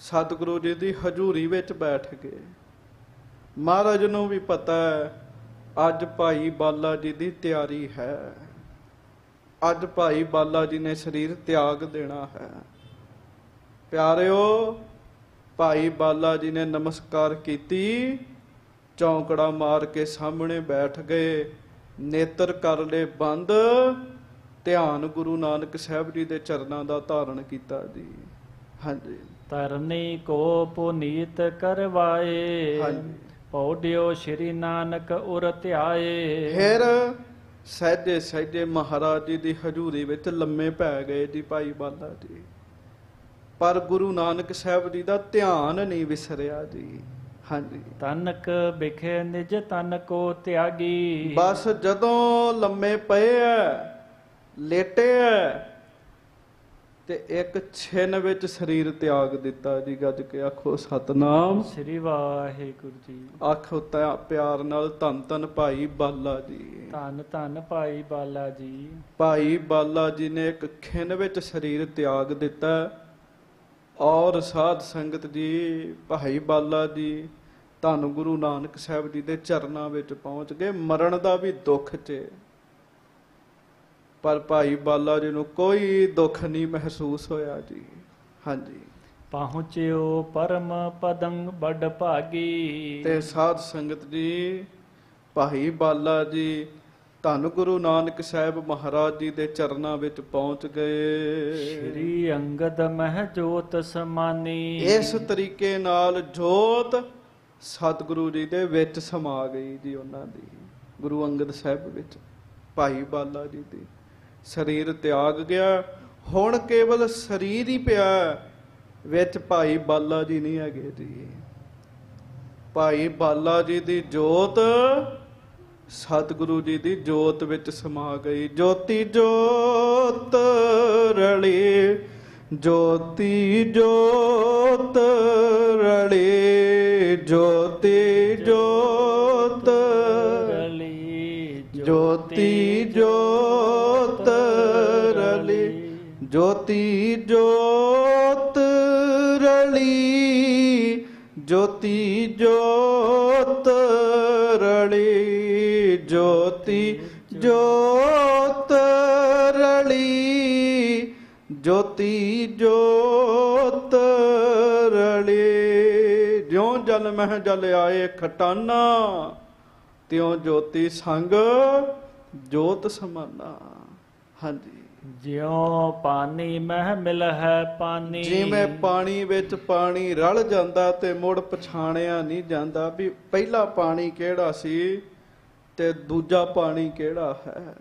ਸਤਿਗੁਰੂ ਜੀ ਦੀ ਹਜ਼ੂਰੀ ਵਿੱਚ ਬੈਠ ਗਏ। ਮਹਾਰਾਜ ਨੂੰ ਵੀ ਪਤਾ ਹੈ ਅੱਜ ਭਾਈ ਬਾਲਾ ਜੀ ਦੀ ਤਿਆਰੀ ਹੈ, ਅੱਜ ਭਾਈ ਬਾਲਾ ਜੀ ਨੇ ਸਰੀਰ ਤਿਆਗ ਦੇਣਾ ਹੈ। ਪਿਆਰਿਓ, ਭਾਈ ਬਾਲਾ ਜੀ ਨੇ ਨਮਸਕਾਰ ਕੀਤੀ, ਚੌਂਕੜਾ ਮਾਰ ਕੇ ਸਾਹਮਣੇ ਬੈਠ ਗਏ, ਨੇਤਰ ਕਰ ਲਏ ਬੰਦ, ਧਿਆਨ ਗੁਰੂ ਨਾਨਕ ਸਾਹਿਬ ਜੀ ਦੇ ਚਰਨਾਂ ਦਾ ਧਾਰਨ ਕੀਤਾ ਜੀ। ਹਾਂਜੀ, ਧਰਨੀ ਕੋ ਪੁਨੀਤ ਕਰਵਾਏ। ਹਾਂਜੀ, ਪੌੜਿਓ ਸ਼੍ਰੀ ਨਾਨਕ ਉਰ ਧਿਆਏ। ਫਿਰ ਸਹਿਜੇ ਸਹਿਜੇ ਮਹਾਰਾਜ ਜੀ ਦੀ ਹਜ਼ੂਰੀ ਵਿੱਚ ਲੰਮੇ ਪੈ ਗਏ ਜੀ ਭਾਈ ਬਾਲਾ ਜੀ। ਪਰ ਗੁਰੂ ਨਾਨਕ ਸਾਹਿਬ ਜੀ ਦਾ ਧਿਆਨ ਨਹੀਂ ਵਿਸਰਿਆ ਜੀ। ਹਾਂਜੀ, ਤਨਕ ਬਿਖੇ ਨਿਜ ਤਨ ਕੋ ਤਿਆਗੀ। ਬਸ ਜਦੋਂ ਲੰਮੇ ਪਏ ਐ, ਲੇਟੇ ਐ, ਤੇ ਇੱਕ ਛਿਨ ਵਿੱਚ ਸਰੀਰ ਤਿਆਗ ਦਿੱਤਾ ਜੀ। ਗੱਜ ਕੇ ਆਖੋ ਸਤਨਾਮ ਸ੍ਰੀ ਵਾਹਿਗੁਰੂ ਜੀ। ਆਖੋ ਤਾਂ ਪਿਆਰ ਨਾਲ ਧੰਨ ਧੰਨ ਭਾਈ ਬਾਲਾ ਜੀ। ਧੰਨ ਧੰਨ ਭਾਈ ਬਾਲਾ ਜੀ। ਭਾਈ ਬਾਲਾ ਜੀ ਨੇ ਇੱਕ ਖਿਨ ਵਿੱਚ ਸਰੀਰ ਤਿਆਗ ਦਿੱਤਾ। ਔਰ ਸਾਧ ਸੰਗਤ ਜੀ, ਭਾਈ ਬਾਲਾ ਜੀ ਧੰਨ ਗੁਰੂ ਨਾਨਕ ਸਾਹਿਬ ਜੀ ਦੇ ਚਰਨਾਂ ਵਿੱਚ ਪਹੁੰਚ ਗਏ। ਮਰਨ ਦਾ ਵੀ ਦੁੱਖ 'ਚ, ਪਰ ਭਾਈ ਬਾਲਾ ਜੀ ਨੂੰ ਕੋਈ ਦੁੱਖ ਨਹੀਂ ਮਹਿਸੂਸ ਹੋਇਆ ਜੀ। ਹਾਂਜੀ, ਪਹੁੰਚਿਓ ਪਰਮ ਪਦੰ ਬੜ ਭਾਗੀ। ਤੇ ਸਾਧ ਸੰਗਤ ਜੀ, ਭਾਈ ਬਾਲਾ ਜੀ ਧੰਨ ਗੁਰੂ ਨਾਨਕ ਸਾਹਿਬ ਮਹਾਰਾਜ ਜੀ ਦੇ ਚਰਨਾਂ ਵਿੱਚ ਪਹੁੰਚ ਗਏ। ਸ਼੍ਰੀ ਅੰਗਦ ਮਹਿ ਜੋਤ ਸਮਾਨੀ। ਇਸ ਤਰੀਕੇ ਨਾਲ ਜੋਤ ਸਤਿਗੁਰੂ ਜੀ ਦੇ ਵਿੱਚ ਸਮਾ ਗਈ ਜੀ। ਉਹਨਾਂ ਦੀ ਗੁਰੂ ਅੰਗਦ ਸਾਹਿਬ ਵਿੱਚ ਭਾਈ ਬਾਲਾ ਜੀ ਦੀ ਸਰੀਰ ਤਿਆਗ ਗਿਆ। ਹੁਣ ਕੇਵਲ ਸਰੀਰ ਹੀ ਪਿਆ, ਵਿੱਚ ਭਾਈ ਬਾਲਾ ਜੀ ਨਹੀਂ ਹੈਗੇ ਜੀ। ਭਾਈ ਬਾਲਾ ਜੀ ਦੀ ਜੋਤ ਸਤਿਗੁਰੂ ਜੀ ਦੀ ਜੋਤ ਵਿੱਚ ਸਮਾ ਗਈ। ਜੋਤੀ ਜੋਤ ਰਲੀ, ਜੋਤੀ ਜੋਤ ਰਲੀ, ਜੋਤੀ ਜੋਤ ਰਲੀ, ਜੋਤੀ ਜੋਤ ਰਲੀ, ਜੋਤੀ ਜੋਤ ਰਲੀ, ਜੋਤੀ ਜੋਤ ਰਲੀ, ਜੋਤੀ ਜੋਤ ਰਲੀ, ਜੋਤੀ ਜੋਤ ਰਲੀ। ਜਿਉਂ ਜਲ ਮਹਿ ਜਲ ਆਏ ਖਟਾਨਾ, ਤਿਉਂ ਜੋਤੀ ਸੰਗ ਜੋਤ ਸਮਾਨਾ। ਹਾਂਜੀ, ਜਿਉ ਪਾਣੀ ਮਹਿ ਮਿਲ ਹੈ ਪਾਣੀ। ਜਿਵੇਂ ਪਾਣੀ ਵਿੱਚ ਪਾਣੀ ਰਲ ਜਾਂਦਾ ਤੇ ਮੁੜ ਪਛਾਣਿਆ ਨਹੀਂ ਜਾਂਦਾ ਵੀ ਪਹਿਲਾ ਪਾਣੀ ਕਿਹੜਾ ਸੀ ਤੇ ਦੂਜਾ ਪਾਣੀ ਕਿਹੜਾ ਹੈ।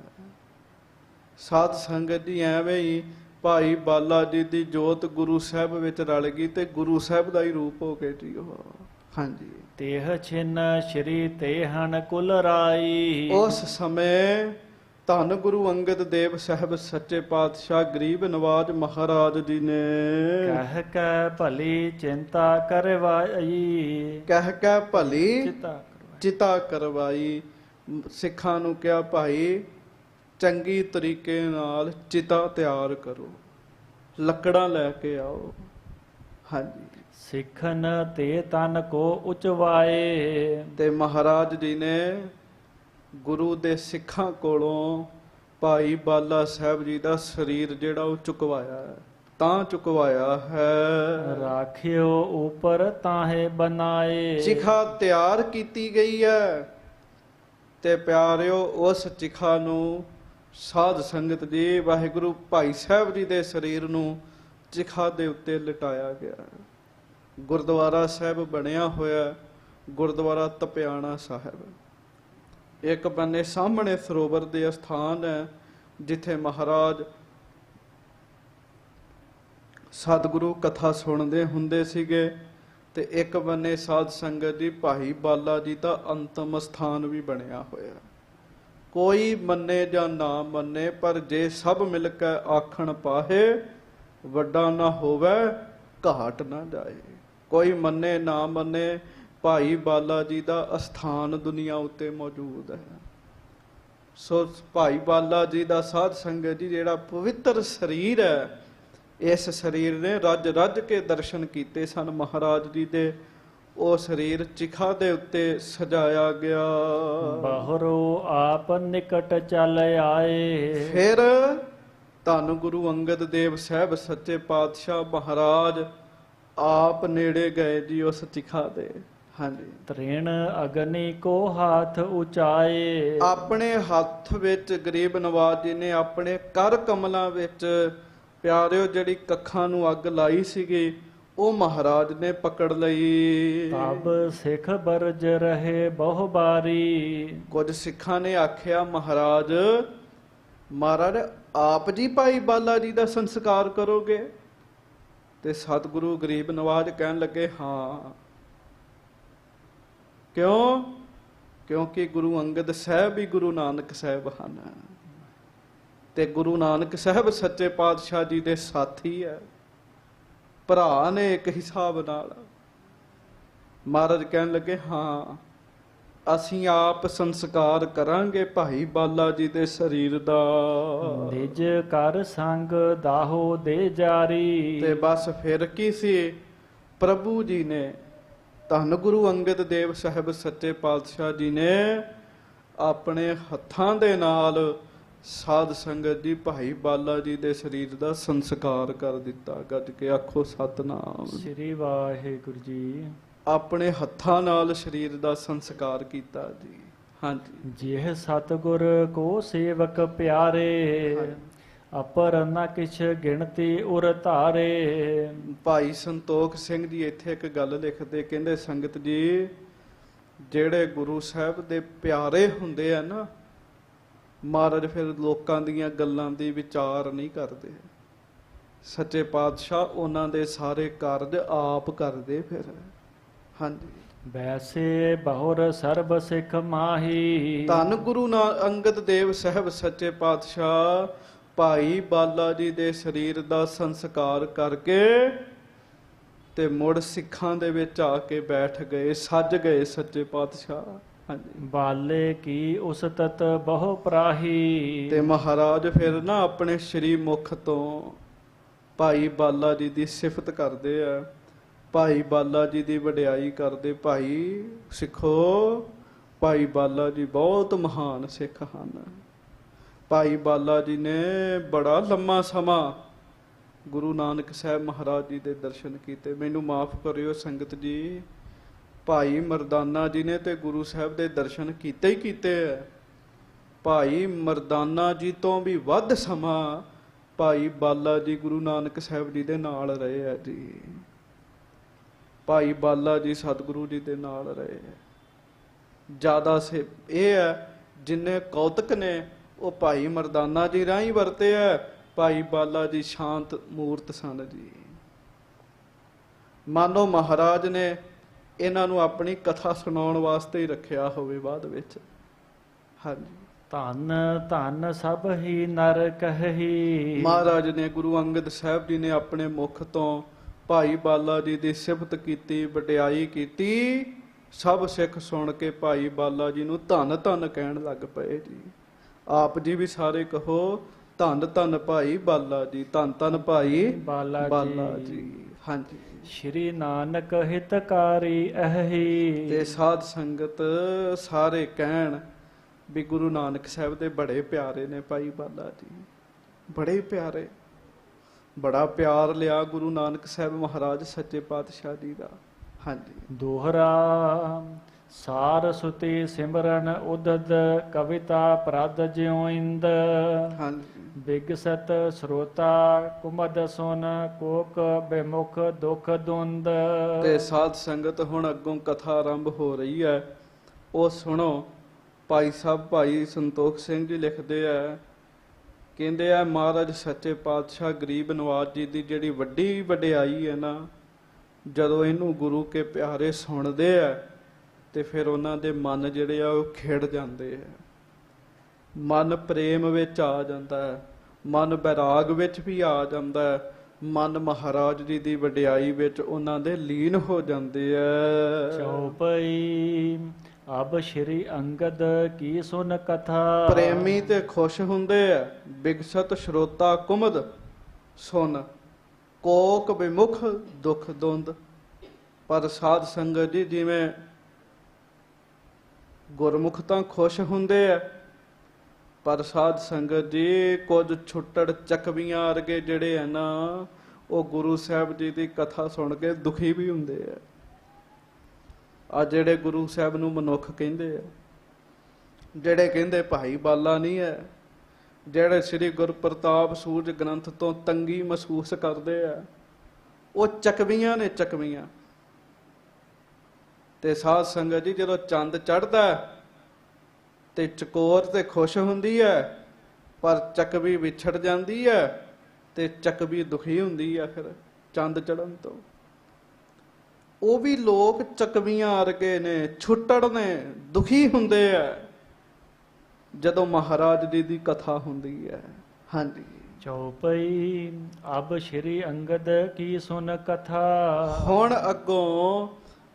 ਸਾਧ ਸੰਗਤ ਜੀ, ਐਵੇਂ ਹੀ ਭਾਈ ਬਾਲਾ ਜੀ ਦੀ ਜੋਤ ਗੁਰੂ ਸਾਹਿਬ ਵਿੱਚ ਰਲ ਗਈ ਤੇ ਗੁਰੂ ਸਾਹਿਬ ਦਾ ਹੀ ਰੂਪ ਹੋ ਕੇ ਜੀ ਉਹ। ਹਾਂਜੀ, ਤੇਹ ਛਿਨ ਸ਼੍ਰੀ ਤੇਹਨ ਕੁਲ ਰਾਈ। ਉਸ ਸਮੇਂ ਧੰਨ ਗੁਰੂ ਅੰਗਦ ਦੇਵ ਸਾਹਿਬ ਸੱਚੇ ਪਾਤਸ਼ਾਹ ਗਰੀਬ ਨਵਾਜ ਮਹਾਰਾਜ ਜੀ ਨੇ ਕਹਿ ਕੈ ਭਲੀ ਚਿੰਤਾ ਕਰਵਾਈ। ਕਹਿ ਕੇ ਭਲੀ ਚਿੰਤਾ ਕਰਵਾਈ। ਚਿਤਾ ਕਰਵਾਈ। ਸਿੱਖਾਂ ਨੂੰ ਕਿਹਾ, ਭਾਈ ਚੰਗੀ ਤਰੀਕੇ ਨਾਲ ਚਿਤਾ ਤਿਆਰ ਕਰੋ, ਲੱਕੜਾਂ ਲੈ ਕੇ ਆਓ। ਹਾਂਜੀ, ਸਿੱਖਨ ਤੇ ਤਨ ਕੋ ਉਚਵਾਏ। ਤੇ ਮਹਾਰਾਜ ਜੀ ਨੇ ਗੁਰੂ ਦੇ ਸਿੱਖਾਂ ਕੋਲੋਂ ਭਾਈ ਬਾਲਾ ਸਾਹਿਬ ਜੀ ਦਾ ਸਰੀਰ ਜਿਹੜਾ ਉਹ ਚੁਕਵਾਇਆ ਹੈ, ਤਾਂ ਚੁਕਵਾਇਆ ਹੈ। ਰਾਖਿਓ ਉਪਰ ਤਾਹੇ ਬਨਾਏ। ਚਿਖਾ ਤਿਆਰ ਕੀਤੀ ਗਈ ਹੈ ਤੇ ਪਿਆਰਿਓ, ਉਸ ਚਿਖਾ ਨੂੰ ਸਾਧ ਸੰਗਤ ਜੀ, ਵਾਹਿਗੁਰੂ ਭਾਈ ਸਾਹਿਬ ਜੀ ਦੇ ਸਰੀਰ ਨੂੰ ਚਿਖਾ ਦੇ ਉੱਤੇ ਲਿਟਾਇਆ ਗਿਆ। ਗੁਰਦੁਆਰਾ ਸਾਹਿਬ ਬਣਿਆ ਹੋਇਆ, ਗੁਰਦੁਆਰਾ ਤਪਿਆਣਾ ਸਾਹਿਬ। ਇੱਕ ਬੰਨੇ ਸਾਹਮਣੇ ਸਰੋਵਰ ਦੇ ਅਸਥਾਨ ਹੈ ਜਿੱਥੇ ਮਹਾਰਾਜ ਸਤਿਗੁਰੂ ਕਥਾ ਸੁਣਦੇ ਹੁੰਦੇ ਸੀਗੇ, ਤੇ ਇੱਕ ਬੰਨੇ ਸਾਧ ਸੰਗਤ ਜੀ ਭਾਈ ਬਾਲਾ ਜੀ ਦਾ ਅੰਤਮ ਸਥਾਨ ਵੀ ਬਣਿਆ ਹੋਇਆ। ਕੋਈ ਮੰਨੇ ਜਾਂ ਨਾ ਮੰਨੇ, ਪਰ ਜੇ ਸਭ ਮਿਲ ਕੇ ਆਖਣ ਪਾਹੇ, ਵੱਡਾ ਨਾ ਹੋਵੇ ਘਾਟ ਨਾ ਜਾਏ। ਕੋਈ ਮੰਨੇ ਨਾ ਮੰਨੇ, ਭਾਈ ਬਾਲਾ ਜੀ ਦਾ ਅਸਥਾਨ ਦੁਨੀਆ ਉੱਤੇ ਮੌਜੂਦ ਹੈ। ਸੋ ਭਾਈ ਬਾਲਾ ਜੀ ਦਾ ਸਾਧ ਸੰਗਤ ਜੀ ਜਿਹੜਾ ਪਵਿੱਤਰ ਸਰੀਰ ਹੈ, ਇਸ ਸਰੀਰ ਨੇ ਰੱਜ ਰੱਜ ਕੇ ਦਰਸ਼ਨ ਕੀਤੇ ਸਨ ਮਹਾਰਾਜ ਜੀ ਦੇ। ਉਹ ਸਰੀਰ ਚਿਖਾ ਦੇ ਉੱਤੇ ਸਜਾਇਆ ਗਿਆ। ਬਾਹਰੋਂ ਆਪ ਨਿਕਟ ਚੱਲ ਆਏ। ਫਿਰ ਧੰਨ ਗੁਰੂ ਅੰਗਦ ਦੇਵ ਸਾਹਿਬ ਸੱਚੇ ਪਾਤਸ਼ਾਹ ਮਹਾਰਾਜ ਆਪ ਨੇੜੇ ਗਏ ਜੀ ਉਸ ਚਿਖਾ ਦੇ। ਹਾਂਜੀ, ਤ੍ਰਿਣ ਅਗਨੀ ਕੋ ਹਾਥ ਉਚਾਏ। ਆਪਣੇ ਹੱਥ ਵਿੱਚ ਗਰੀਬ ਨਵਾਜ ਜੀ ਨੇ ਆਪਣੇ ਕਰ ਕਮਲਾਂ ਵਿੱਚ ਪਿਆਰਿਓ ਜਿਹੜੀ ਕੱਖਾਂ ਨੂੰ ਅੱਗ ਲਾਈ ਸੀਗੀ, ਉਹ ਮਹਾਰਾਜ ਨੇ ਪਕੜ ਲਈ। ਤਬ ਸਿੱਖ ਬਰਜ ਰਹੇ ਬਹੁ ਬਾਰੀ। ਕੁਝ ਸਿੱਖਾਂ ਨੇ ਆਖਿਆ, ਮਹਾਰਾਜ ਆਪ ਜੀ ਭਾਈ ਬਾਲਾ ਜੀ ਦਾ ਸੰਸਕਾਰ ਕਰੋਗੇ? ਤੇ ਸਤਿਗੁਰੂ ਗਰੀਬ ਨਵਾਜ ਕਹਿਣ ਲੱਗੇ, ਹਾਂ। ਕਿਉਂ? ਕਿਉਂਕਿ ਗੁਰੂ ਅੰਗਦ ਸਾਹਿਬ ਵੀ ਗੁਰੂ ਨਾਨਕ ਸਾਹਿਬ ਹਨ, ਤੇ ਗੁਰੂ ਨਾਨਕ ਸਾਹਿਬ ਸੱਚੇ ਪਾਤਸ਼ਾਹ ਜੀ ਦੇ ਸਾਥੀ ਹੈ, ਭਰਾ ਨੇ ਇੱਕ ਹਿਸਾਬ ਨਾਲ। ਮਹਾਰਾਜ ਕਹਿਣ ਲੱਗੇ, ਹਾਂ ਅਸੀਂ ਆਪ ਸੰਸਕਾਰ ਕਰਾਂਗੇ ਭਾਈ ਬਾਲਾ ਜੀ ਦੇ ਸਰੀਰ ਦਾ। ਨਿਜ ਕਰ ਸੰਗ ਦਾਹੋ ਦੇ ਜਾਰੀ। ਤੇ ਬਸ ਫਿਰ ਕੀ ਸੀ, ਪ੍ਰਭੂ ਜੀ ਨੇ, ਧੰਨ ਗੁਰੂ ਅੰਗਦ ਦੇਵ ਸਾਹਿਬ ਸੱਚੇ ਪਾਤਸ਼ਾਹ ਜੀ ਨੇ ਆਪਣੇ ਹੱਥਾਂ ਦੇ ਨਾਲ ਸਾਧ ਸੰਗਤ ਜੀ ਭਾਈ ਬਾਲਾ ਜੀ ਦੇ ਸਰੀਰ ਦਾ ਸੰਸਕਾਰ ਕਰ ਦਿੱਤਾ। ਗੱਜ ਕੇ ਆਖੋ ਸਤਨਾਮ ਸ੍ਰੀ ਵਾਹਿਗੁਰੂ ਜੀ। ਆਪਣੇ ਹੱਥਾਂ ਨਾਲ ਸਰੀਰ ਦਾ ਸੰਸਕਾਰ ਕੀਤਾ ਜੀ। ਹਾਂਜੀ, ਜਿਹ ਸਤਿਗੁਰ ਕੋ ਸੇਵਕ ਪਿਆਰੇ। ਅਪਰ ਨ ਕਿਛ ਗਿਣਤੀ ਉਰ ਧਾਰੇ। ਭਾਈ ਸੰਤੋਖ ਸਿੰਘ ਜੀ ਇੱਥੇ ਇੱਕ ਗੱਲ ਲਿਖਦੇ, ਕਹਿੰਦੇ ਸੰਗਤ ਜੀ ਜਿਹੜੇ ਗੁਰੂ ਸਾਹਿਬ ਦੇ ਪਿਆਰੇ ਹੁੰਦੇ ਆ ਨਾ, ਮਹਾਰਾਜ ਫਿਰ ਲੋਕਾਂ ਦੀਆਂ ਗੱਲਾਂ ਦੀ ਵਿਚਾਰ ਨਹੀਂ ਕਰਦੇ। ਸੱਚੇ ਪਾਤਸ਼ਾਹ ਉਹਨਾਂ ਦੇ ਸਾਰੇ ਕਾਰਜ ਆਪ ਕਰਦੇ ਫਿਰ। ਹਾਂਜੀ, ਵੈਸੇ ਬਹੁਰ ਸਰਬ ਸਿੱਖ ਮਾਹੀ। ਧੰਨ ਗੁਰੂ ਅੰਗਦ ਦੇਵ ਸਾਹਿਬ ਸੱਚੇ ਪਾਤਸ਼ਾਹ ਭਾਈ ਬਾਲਾ ਜੀ ਦੇ ਸਰੀਰ ਦਾ ਸੰਸਕਾਰ ਕਰਕੇ ਤੇ ਮੁੜ ਸਿੱਖਾਂ ਦੇ ਵਿੱਚ ਆ ਕੇ ਬੈਠ ਗਏ, ਸੱਜ ਗਏ ਸੱਚੇ ਪਾਤਸ਼ਾਹ। ਹਾਂਜੀ, ਬਾਲੇ ਕੀ ਉਸਤਤ ਬਹੁ ਪ੍ਰਾਹੀ। ਤੇ ਮਹਾਰਾਜ ਫਿਰ ਨਾ ਆਪਣੇ ਸ਼੍ਰੀ ਮੁਖ ਤੋਂ ਭਾਈ ਬਾਲਾ ਜੀ ਦੀ ਸਿਫਤ ਕਰਦੇ ਆ, ਭਾਈ ਬਾਲਾ ਜੀ ਦੀ ਵਡਿਆਈ ਕਰਦੇ। ਭਾਈ ਸਿੱਖੋ, ਭਾਈ ਬਾਲਾ ਜੀ ਬਹੁਤ ਮਹਾਨ ਸਿੱਖ ਹਨ। ਭਾਈ ਬਾਲਾ ਜੀ ਨੇ ਬੜਾ ਲੰਮਾ ਸਮਾਂ ਗੁਰੂ ਨਾਨਕ ਸਾਹਿਬ ਮਹਾਰਾਜ ਜੀ ਦੇ ਦਰਸ਼ਨ ਕੀਤੇ। ਮੈਨੂੰ ਮਾਫ ਕਰਿਓ ਸੰਗਤ ਜੀ, ਭਾਈ ਮਰਦਾਨਾ ਜੀ ਨੇ ਤੇ ਗੁਰੂ ਸਾਹਿਬ ਦੇ ਦਰਸ਼ਨ ਕੀਤੇ ਹੀ ਕੀਤੇ ਹੈ। ਭਾਈ ਮਰਦਾਨਾ ਜੀ ਤੋਂ ਵੀ ਵੱਧ ਸਮਾਂ ਭਾਈ ਬਾਲਾ ਜੀ ਗੁਰੂ ਨਾਨਕ ਸਾਹਿਬ ਜੀ ਦੇ ਨਾਲ ਰਹੇ ਹੈ ਜੀ। ਭਾਈ ਬਾਲਾ ਜੀ ਸਤਿਗੁਰੂ ਜੀ ਦੇ ਨਾਲ ਰਹੇ। ਜ਼ਿਆਦਾ ਸੇ ਇਹ ਹੈ, ਜਿੰਨੇ ਕੌਤਕ ਨੇ ਉਹ ਭਾਈ ਮਰਦਾਨਾ ਜੀ ਰਾਹੀਂ ਵਰਤੇ ਹੈ। ਭਾਈ ਬਾਲਾ ਜੀ ਸ਼ਾਂਤ ਮੂਰਤ ਸਨ ਜੀ। ਮਾਨੋ ਮਹਾਰਾਜ ਨੇ ਇਹਨਾਂ ਨੂੰ ਆਪਣੀ ਕਥਾ ਸੁਣਾਉਣ ਵਾਸਤੇ ਹੀ ਰੱਖਿਆ ਹੋਵੇ ਬਾਅਦ ਵਿੱਚ। ਹਾਂਜੀ, ਧੰਨ ਧੰਨ ਸਭ ਹੀ ਨਰ ਕਹੀ। ਮਹਾਰਾਜ ਨੇ ਗੁਰੂ ਅੰਗਦ ਸਾਹਿਬ ਜੀ ਨੇ ਆਪਣੇ ਮੁਖ ਤੋਂ ਭਾਈ ਬਾਲਾ ਜੀ ਦੀ ਸਿਫਤ ਕੀਤੀ, ਵਡਿਆਈ ਕੀਤੀ। ਸਭ ਸਿੱਖ ਸੁਣ ਕੇ ਭਾਈ ਬਾਲਾ ਜੀ ਨੂੰ ਧੰਨ ਧੰਨ ਕਹਿਣ ਲੱਗ ਪਏ ਜੀ। ਆਪ ਜੀ ਵੀ ਸਾਰੇ ਕਹੋ, ਧੰਨ ਧੰਨ ਭਾਈ ਬਾਲਾ ਜੀ, ਧੰਨ ਧੰਨ ਭਾਈ ਬਾਲਾ ਜੀ। ਹਾਂਜੀ, ਸ਼੍ਰੀ ਨਾਨਕ ਹਿਤਕਾਰੀ ਅਹੀ। ਤੇ ਸਾਧ ਸੰਗਤ ਸਾਰੇ ਕਹਿਣ ਵੀ ਗੁਰੂ ਨਾਨਕ ਸਾਹਿਬ ਦੇ ਬੜੇ ਪਿਆਰੇ ਨੇ ਭਾਈ ਬਾਲਾ ਜੀ, ਬੜੇ ਪਿਆਰੇ। ਬੜਾ ਪਿਆਰ ਲਿਆ ਗੁਰੂ ਨਾਨਕ ਸਾਹਿਬ ਮਹਾਰਾਜ ਸੱਚੇ ਪਾਤਸ਼ਾਹ ਜੀ ਦਾ। ਹਾਂਜੀ, ਦੋਹਰਾ ਸਾਰ ਸੁਤੀ ਸਿਮਰਨ ਉਦਦ ਕਵਿਤਾ ਪ੍ਰਦ ਜਿਉ ਇੰਦ। ਹਾਂਜੀ, ਬਿਗਸਤ ਸਰੋਤਾ ਕੁਮਦ ਸੁਨ ਕੋਕ ਬੇਮੁਖ ਦੁਖ ਦੁੰਦ। ਤੇ ਸਾਧ ਸੰਗਤ ਹੁਣ ਅੱਗੋਂ ਕਥਾ ਆਰੰਭ ਹੋ ਰਹੀ ਹੈ, ਉਹ ਸੁਣੋ। ਭਾਈ ਸਾਹਿਬ ਭਾਈ ਸੰਤੋਖ ਸਿੰਘ ਜੀ ਲਿਖਦੇ ਆ, ਕਹਿੰਦੇ ਆ ਮਹਾਰਾਜ ਸੱਚੇ ਪਾਤਸ਼ਾਹ ਗਰੀਬ ਨਵਾਜ ਜੀ ਦੀ ਜਿਹੜੀ ਵੱਡੀ ਵਡਿਆਈ ਹੈ ਨਾ, ਜਦੋਂ ਇਹਨੂੰ ਗੁਰੂ ਕੇ ਪਿਆਰੇ ਸੁਣਦੇ ਆ ਤੇ ਫਿਰ ਉਹਨਾਂ ਦੇ ਮਨ ਜਿਹੜੇ ਆ ਉਹ ਖਿੜ ਜਾਂਦੇ ਆ। ਮਨ ਪ੍ਰੇਮ ਵਿੱਚ ਆ ਜਾਂਦਾ ਹੈ, ਮਨ ਬੈਰਾਗ ਵਿੱਚ ਵੀ ਆ ਜਾਂਦਾ ਹੈ, ਮਨ ਮਹਾਰਾਜ ਜੀ ਦੀ ਵਡਿਆਈ ਵਿੱਚ ਉਹਨਾਂ ਦੇ ਲੀਨ ਹੋ ਜਾਂਦੇ ਐ। ਚੌਪਈ ਅਬ ਸ਼੍ਰੀ ਅੰਗਦ ਕੀ ਸੁਨ ਕਥਾ। ਪ੍ਰੇਮੀ ਤੇ ਖੁਸ਼ ਹੁੰਦੇ ਐ, ਬਿਗਸਤ ਸ਼ਰੋਤਾ ਕੁਮਦ ਸੁਨ, ਕੋਕ ਵਿਮੁਖ ਦੁਖ ਦੁੰਦ। ਪਰ ਸਾਧ ਸੰਗਤ ਜੀ ਜਿਵੇਂ ਗੁਰਮੁਖ ਤਾਂ ਖੁਸ਼ ਹੁੰਦੇ ਐ, ਪਰ ਸਾਧ ਸੰਗਤ ਜੀ ਕੁਝ ਛੁੱਟੜ ਚੱਕਵੀਆਂ ਵਰਗੇ ਜਿਹੜੇ ਆ ਨਾ, ਉਹ ਗੁਰੂ ਸਾਹਿਬ ਜੀ ਦੀ ਕਥਾ ਸੁਣ ਕੇ ਦੁਖੀ ਵੀ ਹੁੰਦੇ ਆ। ਆ ਜਿਹੜੇ ਗੁਰੂ ਸਾਹਿਬ ਨੂੰ ਮਨੁੱਖ ਕਹਿੰਦੇ ਆ, ਜਿਹੜੇ ਕਹਿੰਦੇ ਭਾਈ ਬਾਲਾ ਨਹੀਂ ਹੈ, ਜਿਹੜੇ ਸ੍ਰੀ ਗੁਰਪ੍ਰਤਾਪ ਸੂਰਜ ਗ੍ਰੰਥ ਤੋਂ ਤੰਗੀ ਮਹਿਸੂਸ ਕਰਦੇ ਆ, ਉਹ ਚੱਕਵੀਆਂ ਨੇ, ਚੱਕਵੀਆਂ। ਤੇ ਸਾਧ ਸੰਗਤ ਜੀ ਜਦੋਂ ਚੰਦ ਚੜ੍ਹਦਾ ਤੇ ਚਕੋਰ ਤੇ ਖੁਸ਼ ਹੁੰਦੀ ਹੈ, ਪਰ ਚੱਕਵੀ ਵਿਛੜ ਜਾਂਦੀ ਹੈ ਤੇ ਚੱਕਵੀ ਦੁਖੀ ਹੁੰਦੀ ਹੈ। ਫਿਰ ਚੰਦ ਚੜ੍ਹਨ ਤੋਂ ਉਹ ਵੀ ਲੋਕ ਚੱਕਵੀਆਂ ਵਰਗੇ ਨੇ, ਛੁੱਟੜ ਨੇ, ਦੁਖੀ ਹੁੰਦੇ ਆ ਜਦੋਂ ਮਹਾਰਾਜ ਜੀ ਦੀ ਕਥਾ ਹੁੰਦੀ ਹੈ। ਹਾਂਜੀ। ਚੌਪਈ ਅਬ ਸ਼੍ਰੀ ਅੰਗਦ ਕੀ ਸੁਨ ਕਥਾ। ਹੁਣ ਅੱਗੋਂ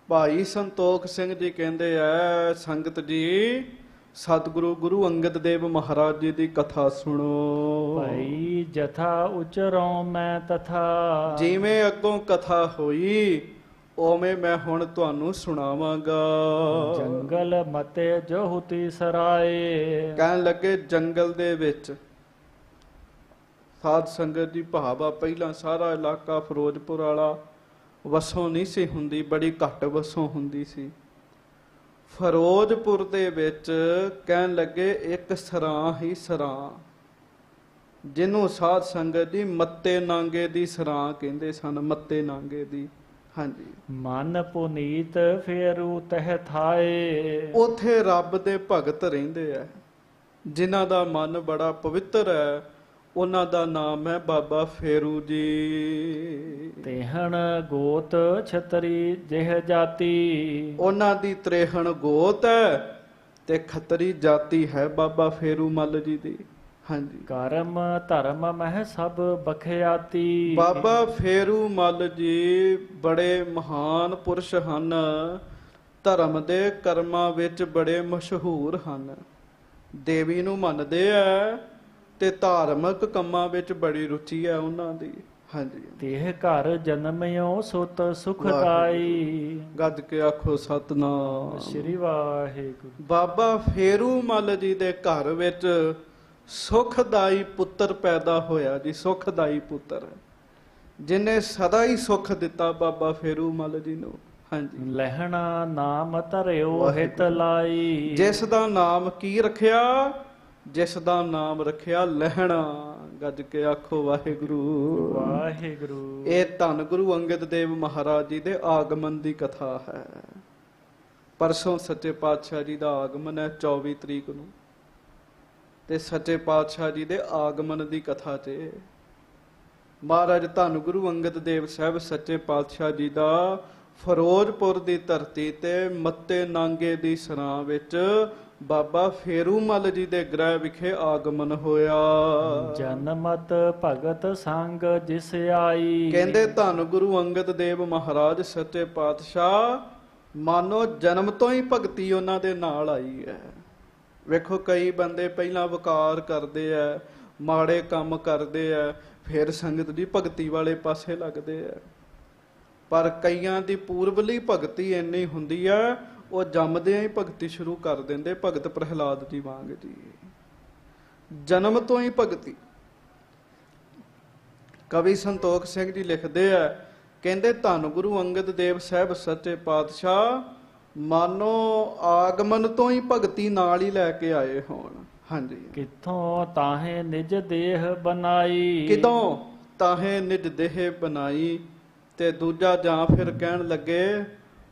ਭਾਈ ਸੰਤੋਖ ਸਿੰਘ ਜੀ ਕਹਿੰਦੇ ਆ, ਸੰਗਤ ਜੀ ਸਤਿਗੁਰੂ ਗੁਰੂ ਅੰਗਦ ਦੇਵ ਮਹਾਰਾਜ ਜੀ ਦੀ ਕਥਾ ਸੁਣੋ। ਭਾਈ ਜਥਾ ਉਚਰੋਂ ਮੈਂ ਤਥਾ। ਜਿਵੇਂ ਅੱਗੋਂ ਕਥਾ ਹੋਈ ਉਵੇਂ ਮੈਂ ਹੁਣ ਤੁਹਾਨੂੰ ਸੁਣਾਵਾਂਗਾ। ਜੰਗਲ ਮਤੇ ਜੋਹੁਤੀ ਸਰਾਏ। ਕਹਿਣ ਲੱਗੇ ਜੰਗਲ ਦੇ ਵਿੱਚ ਸਾਧ ਸੰਗਤ ਦੀ ਭਾਵਾ ਪਹਿਲਾਂ ਸਾਰਾ ਇਲਾਕਾ ਫਿਰੋਜ਼ਪੁਰ ਵਾਲਾ ਵਸੋਂ ਨਹੀਂ ਸੀ ਹੁੰਦੀ, ਬੜੀ ਘੱਟ ਵਸੋਂ ਹੁੰਦੀ ਸੀ। ਫਿਰੋਜ਼ਪੁਰ ਦੇ ਵਿੱਚ ਕਹਿਣ ਲੱਗੇ ਇੱਕ ਸਰਾਂ ਹੀ ਸਰਾਂ, ਜਿਹਨੂੰ ਸਾਧ ਸੰਗਤ ਦੀ ਮੱਤੇ ਨਾਂਗੇ ਦੀ ਸਰਾਂ ਕਹਿੰਦੇ ਸਨ, ਮੱਤੇ ਨਾਂਗੇ ਦੀ। ਹਾਂਜੀ। ਮਨ ਪੁਨੀਤ ਫੇਰੂ ਤਹਿ ਥਾਏ। ਉਥੇ ਰੱਬ ਦੇ ਭਗਤ ਰਹਿੰਦੇ ਆ, ਜਿਨ੍ਹਾਂ ਦਾ ਮਨ ਬੜਾ ਪਵਿੱਤਰ ਹੈ, ਉਹਨਾਂ ਦਾ ਨਾਮ ਹੈ ਬਾਬਾ ਫੇਰੂ ਜੀ। ਤੇਹਣ ਗੋਤ ਛਤਰੀ ਜਿਹ ਜਾਤੀ। ਉਹਨਾਂ ਦੀ ਤ੍ਰੇਹਣ ਗੋਤ ਹੈ ਤੇ ਖੱਤਰੀ ਜਾਤੀ ਹੈ ਬਾਬਾ ਫੇਰੂ ਮੱਲ ਜੀ ਦੀ। ਹਾਂਜੀ। ਕਰਮ ਧਰਮ ਮਹਿ ਸਭ ਬਖਿਆਤੀ। ਬਾਬਾ ਫੇਰੂ ਮੱਲ ਜੀ ਬੜੇ ਮਹਾਨ ਪੁਰਸ਼ ਹਨ, ਧਰਮ ਦੇ ਕਰਮਾਂ ਵਿੱਚ ਬੜੇ ਮਸ਼ਹੂਰ ਹਨ, ਦੇਵੀ ਨੂੰ ਮੰਨਦੇ ਆ ਤੇ ਧਾਰਮਿਕ ਕੰਮਾਂ ਵਿੱਚ ਬੜੀ ਰੁਚੀ ਹੈ ਉਹਨਾਂ ਦੀ। ਹਾਂਜੀ। ਤੇਹ ਘਰ ਜਨਮਿਓ ਸੁਤ ਸੁਖਦਾਈ। ਗੱਜ ਕੇ ਆਖੋ ਸਤਨਾਮ ਸ੍ਰੀ ਵਾਹਿਗੁਰੂ। ਬਾਬਾ ਫੇਰੂ ਮੱਲ ਜੀ ਦੇ ਘਰ ਵਿੱਚ ਸੁਖਦਾਈ ਪੁੱਤਰ ਪੈਦਾ ਹੋਇਆ ਜੀ, ਸੁਖਦਾਈ ਪੁੱਤਰ ਜਿਹਨੇ ਸਦਾ ਹੀ ਸੁਖ ਦਿੱਤਾ ਬਾਬਾ ਫੇਰੂ ਮੱਲ ਜੀ ਨੂੰ। ਹਾਂਜੀ। ਲਹਿਣਾ ਨਾਮ ਧਰਿਓ ਹਿਤ ਲਾਈ। ਜਿਸ ਦਾ ਨਾਮ ਕੀ ਰੱਖਿਆ? ਜਿਸ ਦਾ ਨਾਮ ਰੱਖਿਆ ਲਹਿਣਾ। ਗੱਜ ਕੇ ਆਖੋ ਵਾਹਿਗੁਰੂ ਵਾਹਿਗੁਰੂ। ਇਹ ਧੰਨ ਗੁਰੂ ਅੰਗਦ ਦੇਵ ਮਹਾਰਾਜ ਜੀ ਦੇ ਆਗਮਨ ਦੀ ਕਥਾ ਹੈ। ਪਰਸੋਂ ਸੱਚੇ ਪਾਤਸ਼ਾਹ ਜੀ ਦਾ ਆਗਮਨ ਹੈ 24 ਤਰੀਕ ਨੂੰ, ਤੇ ਸੱਚੇ ਪਾਤਸ਼ਾਹ ਜੀ ਦੇ ਆਗਮਨ ਦੀ ਕਥਾ 'ਚ ਮਹਾਰਾਜ ਧੰਨ ਗੁਰੂ ਅੰਗਦ ਦੇਵ ਸਾਹਿਬ ਸੱਚੇ ਪਾਤਸ਼ਾਹ ਜੀ ਦਾ ਫਿਰੋਜ਼ਪੁਰ ਦੀ ਧਰਤੀ ਤੇ ਮੱਤੇ ਨਾਂਗੇ ਦੀ ਸਰਾਂ ਵਿੱਚ ਬਾਬਾ ਫੇਰੂ ਮੱਲ ਜੀ ਦੇ ਗ੍ਰਹਿ ਵਿਖੇ ਆਗਮਨ ਹੋਇਆ। ਜਨਮਤ ਭਗਤ ਸੰਗ ਜਿਸ ਆਈ। ਕਹਿੰਦੇ ਧੰਨ ਗੁਰੂ ਅੰਗਦ ਦੇਵ ਮਹਾਰਾਜ ਸੱਚੇ ਪਾਤਸ਼ਾਹ ਮਾਨੋ ਜਨਮ ਤੋਂ ਹੀ ਭਗਤੀ ਉਹਨਾਂ ਦੇ ਨਾਲ ਆਈ ਹੈ। ਵੇਖੋ ਕਈ ਬੰਦੇ ਪਹਿਲਾਂ ਵਕਾਰ ਕਰਦੇ ਆ, ਮਾੜੇ ਕੰਮ ਕਰਦੇ ਆ, ਫਿਰ ਸੰਗਤ ਦੀ ਭਗਤੀ ਵਾਲੇ ਪਾਸੇ ਲੱਗਦੇ ਆ। ਪਰ ਕਈਆਂ ਦੀ ਪੂਰਬਲੀ ਭਗਤੀ ਇੰਨੀ ਹੁੰਦੀ ਆ, ਉਹ ਜੰਮਦਿਆਂ ਹੀ ਭਗਤੀ ਸ਼ੁਰੂ ਕਰ ਦਿੰਦੇ, ਭਗਤ ਪ੍ਰਹਿਲਾਦ ਜੀ ਵਾਂਗ ਜੀ, ਜਨਮ ਤੋਂ ਹੀ ਭਗਤੀ। ਕਵੀ ਸੰਤੋਖ ਸਿੰਘ ਜੀ ਲਿਖਦੇ ਆ, ਕਹਿੰਦੇ ਧੰਨ ਗੁਰੂ ਅੰਗਦ ਦੇਵ ਸਾਹਿਬ ਸੱਚੇ ਪਾਤਸ਼ਾਹ ਮਾਨੋ ਆਗਮਨ ਤੋਂ ਹੀ ਭਗਤੀ ਨਾਲ ਹੀ ਲੈ ਕੇ ਆਏ ਹੋਣ। ਹਾਂਜੀ। ਕਿੱਥੋਂ ਤਾਹੇ ਨਿਜ ਦੇਹ ਬਣਾਈ। ਕਿਦੋਂ ਤਾਹੇ ਨਿਜ ਦੇਹ ਬਣਾਈ। ਤੇ ਦੂਜਾ ਜਾਂ ਫਿਰ ਕਹਿਣ ਲੱਗੇ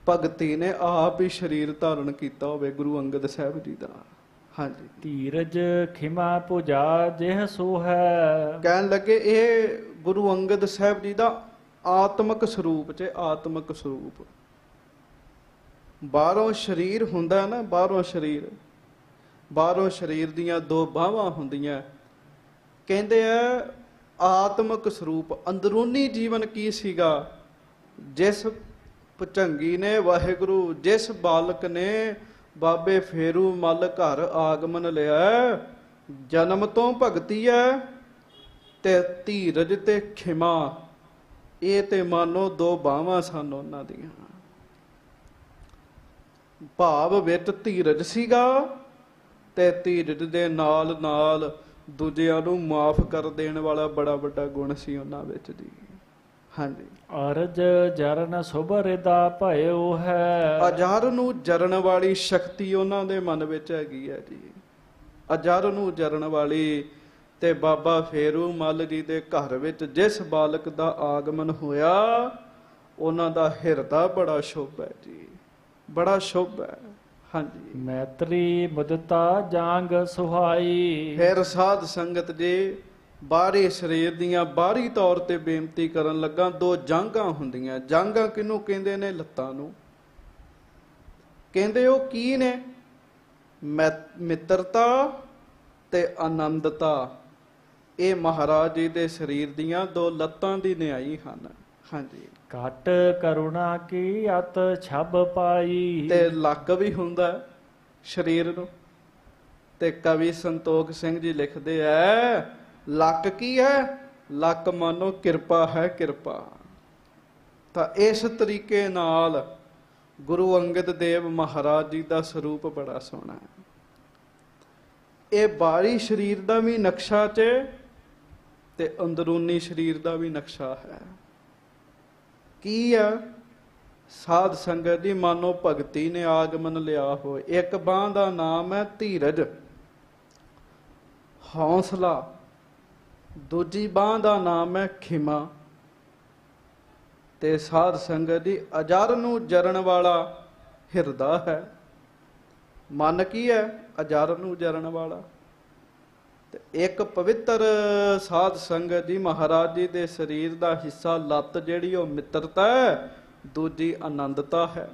ਭਗਤੀ ਨੇ ਆਪ ਹੀ ਸਰੀਰ ਧਾਰਨ ਕੀਤਾ ਹੋਵੇ ਗੁਰੂ ਅੰਗਦ ਸਾਹਿਬ ਜੀ ਦਾ। ਹਾਂਜੀ। ਧੀਰਜ ਖਿਮਾ ਪੁਜਾ ਜਿਹ ਸੋ ਹੈ। ਕਹਿਣ ਲੱਗੇ ਇਹ ਗੁਰੂ ਅੰਗਦ ਸਾਹਿਬ ਜੀ ਦਾ ਆਤਮਿਕ ਸਰੂਪ 'ਚ, ਆਤਮਿਕ ਸਰੂਪ। ਬਾਹਰੋਂ ਸਰੀਰ ਹੁੰਦਾ ਨਾ, ਬਾਹਰੋਂ ਸਰੀਰ, ਬਾਹਰੋਂ ਸਰੀਰ ਦੀਆਂ ਦੋ ਬਾਹਾਂ ਹੁੰਦੀਆਂ। ਕਹਿੰਦੇ ਆ ਆਤਮਿਕ ਸਰੂਪ ਅੰਦਰੂਨੀ ਜੀਵਨ ਕੀ ਸੀਗਾ। ਜਿਸ ਭੁਜੰਗੀ ਨੇ ਵਾਹਿਗੁਰੂ, ਜਿਸ ਬਾਲਕ ਨੇ ਬਾਬੇ ਫੇਰੂ ਮੱਲ ਘਰ ਆਗਮਨ ਲਿਆ, ਜਨਮ ਤੋਂ ਭਗਤੀ ਹੈ ਤੇ ਧੀਰਜ ਤੇ ਖਿਮਾ, ਇਹ ਤੇ ਮਾਨੋ ਦੋ ਬਾਹਾਂ ਸਨ ਉਹਨਾਂ ਦੀਆਂ। ਭਾਵ ਵਿੱਚ ਧੀਰਜ ਸੀਗਾ ਤੇ ਧੀਰਜ ਦੇ ਨਾਲ ਨਾਲ ਦੂਜਿਆਂ ਨੂੰ ਮਾਫ ਕਰ ਦੇਣ ਵਾਲਾ ਬੜਾ ਵੱਡਾ ਗੁਣ ਸੀ ਉਹਨਾਂ ਵਿੱਚ ਜੀ। ਹਾਂਜੀ। ਅਰਜ ਜਰਨ ਸੁਭਰ ਦਾ ਭਇਓ ਹੈ। ਅਜਰ ਨੂੰ ਜਰਨ ਵਾਲੀ ਸ਼ਕਤੀ ਉਹਨਾਂ ਦੇ ਮਨ ਵਿੱਚ ਹੈਗੀ ਹੈ ਜੀ। ਅਜਰ ਨੂੰ ਜਰਨ ਵਾਲੀ। ਤੇ ਬਾਬਾ ਫੇਰੂ ਮੱਲ ਜੀ ਦੇ ਘਰ ਵਿੱਚ ਜਿਸ ਬਾਲਕ ਦਾ ਆਗਮਨ ਹੋਇਆ, ਉਹਨਾਂ ਦਾ ਹਿਰਦਾ ਬੜਾ ਸ਼ੁਭ ਹੈ ਜੀ, ਬੜਾ ਸ਼ੁਭ ਹੈ। ਹਾਂਜੀ। ਮੈਤਰੀ ਮੁਦਤਾ ਜਾਂਗ ਸੁਹਾਈ। ਫਿਰ ਸਾਧ ਸੰਗਤ ਜੀ ਬਾਹਰੀ ਸਰੀਰ ਦੀਆਂ ਬਾਹਰੀ ਤੌਰ ਤੇ ਬੇਨਤੀ ਕਰਨ ਲੱਗਾ। ਦੋ ਜਾਂਘਾਂ ਹੁੰਦੀਆਂ। ਜਾਂਘਾਂ ਕਿਹਨੂੰ ਕਹਿੰਦੇ ਨੇ? ਲੱਤਾਂ ਨੂੰ। ਕਹਿੰਦੇ ਉਹ ਕੀ ਨੇ? ਮਿੱਤਰਤਾ ਤੇ ਆਨੰਦਤਾ। ਇਹ ਮਹਾਰਾਜ ਜੀ ਦੇ ਸਰੀਰ ਦੀਆਂ ਦੋ ਲੱਤਾਂ ਦੀ ਨਿਆਈ ਹਨ। ਹਾਂਜੀ। ਘਟ ਕਰੁਣਾ ਕੀ ਅਤ ਛਬ ਪਾਈ। ਤੇ ਲੱਕ ਵੀ ਹੁੰਦਾ ਸਰੀਰ ਨੂੰ। ਤੇ ਕਵੀ ਸੰਤੋਖ ਸਿੰਘ ਜੀ ਲਿਖਦੇ ਐ, ਲੱਕ ਕੀ ਹੈ? ਲੱਕ ਮਾਨੋ ਕਿਰਪਾ ਹੈ, ਕਿਰਪਾ। ਤਾਂ ਇਸ ਤਰੀਕੇ ਨਾਲ ਗੁਰੂ ਅੰਗਦ ਦੇਵ ਮਹਾਰਾਜ ਜੀ ਦਾ ਸਰੂਪ ਬੜਾ ਸੋਹਣਾ ਹੈ। ਇਹ ਬਾਹਰੀ ਸਰੀਰ ਦਾ ਵੀ ਨਕਸ਼ਾ ਚ ਤੇ ਅੰਦਰੂਨੀ ਸਰੀਰ ਦਾ ਵੀ ਨਕਸ਼ਾ ਹੈ। ਕੀ ਆ? ਸਾਧ ਸੰਗਤ ਦੀ ਮਾਨੋ ਭਗਤੀ ਨੇ ਆਗਮਨ ਲਿਆ ਹੋਏ। ਇੱਕ ਬਾਂਹ ਦਾ ਨਾਮ ਹੈ ਧੀਰਜ, ਹੌਸਲਾ। ਦੂਜੀ ਬਾਂਹ ਦਾ ਨਾਮ ਹੈ ਖਿਮਾ। ਤੇ ਸਾਧ ਸੰਗਤ ਦੀ ਅਜਰ ਨੂੰ ਜਰਨ ਵਾਲਾ ਹਿਰਦਾ ਹੈ। ਮਨ ਕੀ ਹੈ? ਅਜਰ ਨੂੰ ਜਰਨ ਵਾਲਾ। ਤੇ ਇੱਕ ਪਵਿੱਤਰ ਸਾਧ ਸੰਗਤ ਦੀ ਮਹਾਰਾਜ ਜੀ ਦੇ ਸਰੀਰ ਦਾ ਹਿੱਸਾ ਲੱਤ ਜਿਹੜੀ ਉਹ ਮਿੱਤਰਤਾ ਹੈ, ਦੂਜੀ ਆਨੰਦਤਾ ਹੈ।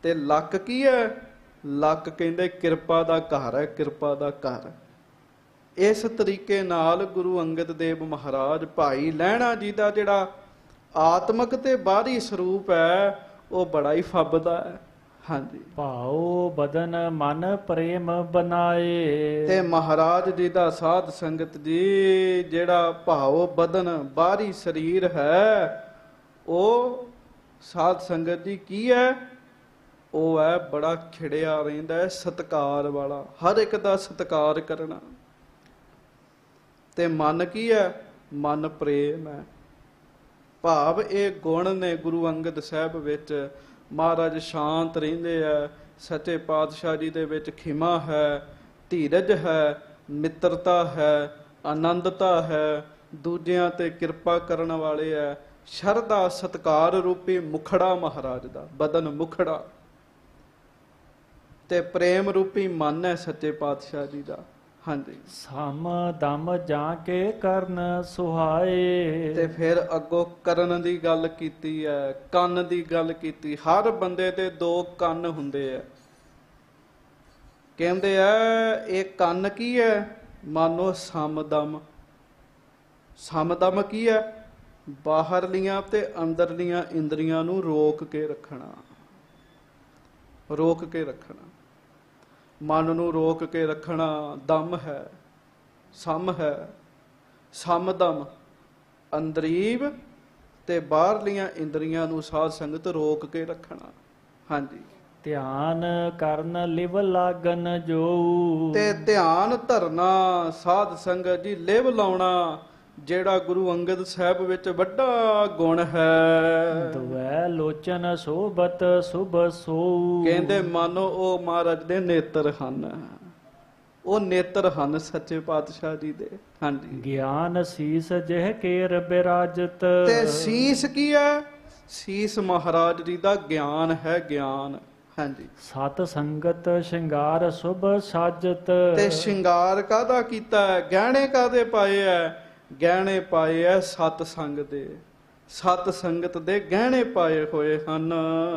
ਤੇ ਲੱਕ ਕੀ ਹੈ? ਲੱਕ ਕਹਿੰਦੇ ਕਿਰਪਾ ਦਾ ਘਰ ਹੈ, ਕਿਰਪਾ ਦਾ ਘਰ। ਇਸ ਤਰੀਕੇ ਨਾਲ ਗੁਰੂ ਅੰਗਦ ਦੇਵ ਮਹਾਰਾਜ ਭਾਈ ਲਹਿਣਾ ਜੀ ਦਾ ਜਿਹੜਾ ਆਤਮਿਕ ਤੇ ਬਾਹਰੀ ਸਰੂਪ ਹੈ ਉਹ ਬੜਾ ਹੀ ਫੱਬਦਾ ਹੈ। ਹਾਂਜੀ। ਭਾਉ ਬਦਨ ਮਨ ਪ੍ਰੇਮ ਬਨਾਏ। ਤੇ ਮਹਾਰਾਜ ਜੀ ਦਾ ਸਾਧ ਸੰਗਤ ਜੀ ਜਿਹੜਾ ਭਾਉ ਬਦਨ ਬਾਹਰੀ ਸਰੀਰ ਹੈ, ਉਹ ਸਾਧ ਸੰਗਤ ਜੀ ਕੀ ਹੈ? ਉਹ ਹੈ ਬੜਾ ਖਿੜਿਆ ਰਹਿੰਦਾ ਹੈ, ਸਤਿਕਾਰ ਵਾਲਾ, ਹਰ ਇੱਕ ਦਾ ਸਤਿਕਾਰ ਕਰਨਾ। ਤੇ ਮਨ ਕੀ ਹੈ? ਮਨ ਪ੍ਰੇਮ ਹੈ। ਭਾਵ ਇਹ ਗੁਣ ਨੇ ਗੁਰੂ ਅੰਗਦ ਸਾਹਿਬ ਵਿੱਚ। ਮਹਾਰਾਜ ਸ਼ਾਂਤ ਰਹਿੰਦੇ ਆ। ਸੱਚੇ ਪਾਤਸ਼ਾਹ ਜੀ ਦੇ ਵਿੱਚ ਖਿਮਾ ਹੈ, ਧੀਰਜ ਹੈ, ਮਿੱਤਰਤਾ ਹੈ, ਆਨੰਦਤਾ ਹੈ, ਦੂਜਿਆਂ ਤੇ ਕਿਰਪਾ ਕਰਨ ਵਾਲੇ ਹੈ। ਸ਼ਰਧਾ ਸਤਿਕਾਰ ਰੂਪੀ ਮੁਖੜਾ ਮਹਾਰਾਜ ਦਾ, ਬਦਨ ਮੁਖੜਾ। ਤੇ ਪ੍ਰੇਮ ਰੂਪੀ ਮਨ ਹੈ ਸੱਚੇ ਪਾਤਸ਼ਾਹ ਜੀ ਦਾ। ਹਾਂਜੀ। ਸਮ ਦਮ ਜਾਂ ਕੇ ਕਰਨ ਸੁਹਾਏ। ਤੇ ਫਿਰ ਅੱਗੋਂ ਕਰਨ ਦੀ ਗੱਲ ਕੀਤੀ ਹੈ, ਕੰਨ ਦੀ ਗੱਲ ਕੀਤੀ। ਹਰ ਬੰਦੇ ਦੇ ਦੋ ਕੰਨ ਹੁੰਦੇ ਆ। ਕਹਿੰਦੇ ਆ ਇਹ ਕੰਨ ਕੀ ਹੈ? ਮਾਨੋ ਸਮਦਮ। ਸਮਦਮ ਕੀ ਹੈ? ਬਾਹਰਲੀਆਂ ਤੇ ਅੰਦਰਲੀਆਂ ਇੰਦਰੀਆਂ ਨੂੰ ਰੋਕ ਕੇ ਰੱਖਣਾ, ਰੋਕ ਕੇ ਰੱਖਣਾ। ਮਨ ਨੂੰ ਰੋਕ ਕੇ ਰੱਖਣਾ ਦਮ ਹੈ, ਸਮ ਹੈ। ਸਮਦਮ ਅੰਦਰੀਵ ਤੇ ਬਾਹਰਲੀਆਂ ਇੰਦਰੀਆਂ ਨੂੰ ਸਾਧ ਸੰਗਤ ਰੋਕ ਕੇ ਰੱਖਣਾ। ਹਾਂਜੀ। ਧਿਆਨ ਕਰਨ ਲਿਵ ਲਾਗਨ ਜੋ। ਤੇ ਧਿਆਨ ਧਰਨਾ ਸਾਧ ਸੰਗਤ ਜੀ, ਲਿਵ ਲਾਉਣਾ, ਜਿਹੜਾ ਗੁਰੂ ਅੰਗਦ ਸਾਹਿਬ ਵਿੱਚ ਵੱਡਾ ਗੁਣ ਹੈ। ਦੁਐ ਲੋਚਨ ਸੋਬਤ ਸੁਭ ਸੋ। ਕਹਿੰਦੇ ਮਾਨੋ ਉਹ ਮਹਾਰਾਜ ਦੇ ਨੇਤਰ ਹਨ, ਉਹ ਨੇਤਰ ਹਨ ਸੱਚੇ ਪਾਤਸ਼ਾਹ ਜੀ ਦੇ। ਹਾਂਜੀ। ਗਿਆਨ ਸੀਸ ਜਿਹ ਕੇਰ ਬਿਰਾਜਤ। ਤੇ ਸੀਸ ਕੀ ਹੈ? ਸੀਸ ਮਹਾਰਾਜ ਜੀ ਦਾ ਗਿਆਨ ਹੈ, ਗਿਆਨ। ਹਾਂਜੀ। ਸਤ ਸੰਗਤ ਸ਼ਿੰਗਾਰ ਸੁਭ ਸਾਜਤ। ਤੇ ਸ਼ਿੰਗਾਰ ਕਾਹਦਾ ਕੀਤਾ ਹੈ? ਗਹਿਣੇ ਕਾਹਦੇ ਪਾਏ ਹੈ? ਗਹਿਣੇ ਪਾਏ ਐ ਸਤ ਸੰਗ ਦੇ। ਸਤ ਸੰਗਤ ਦੇ ਗਹਿਣੇ ਪਾਏ ਹੋਏ ਹਨ।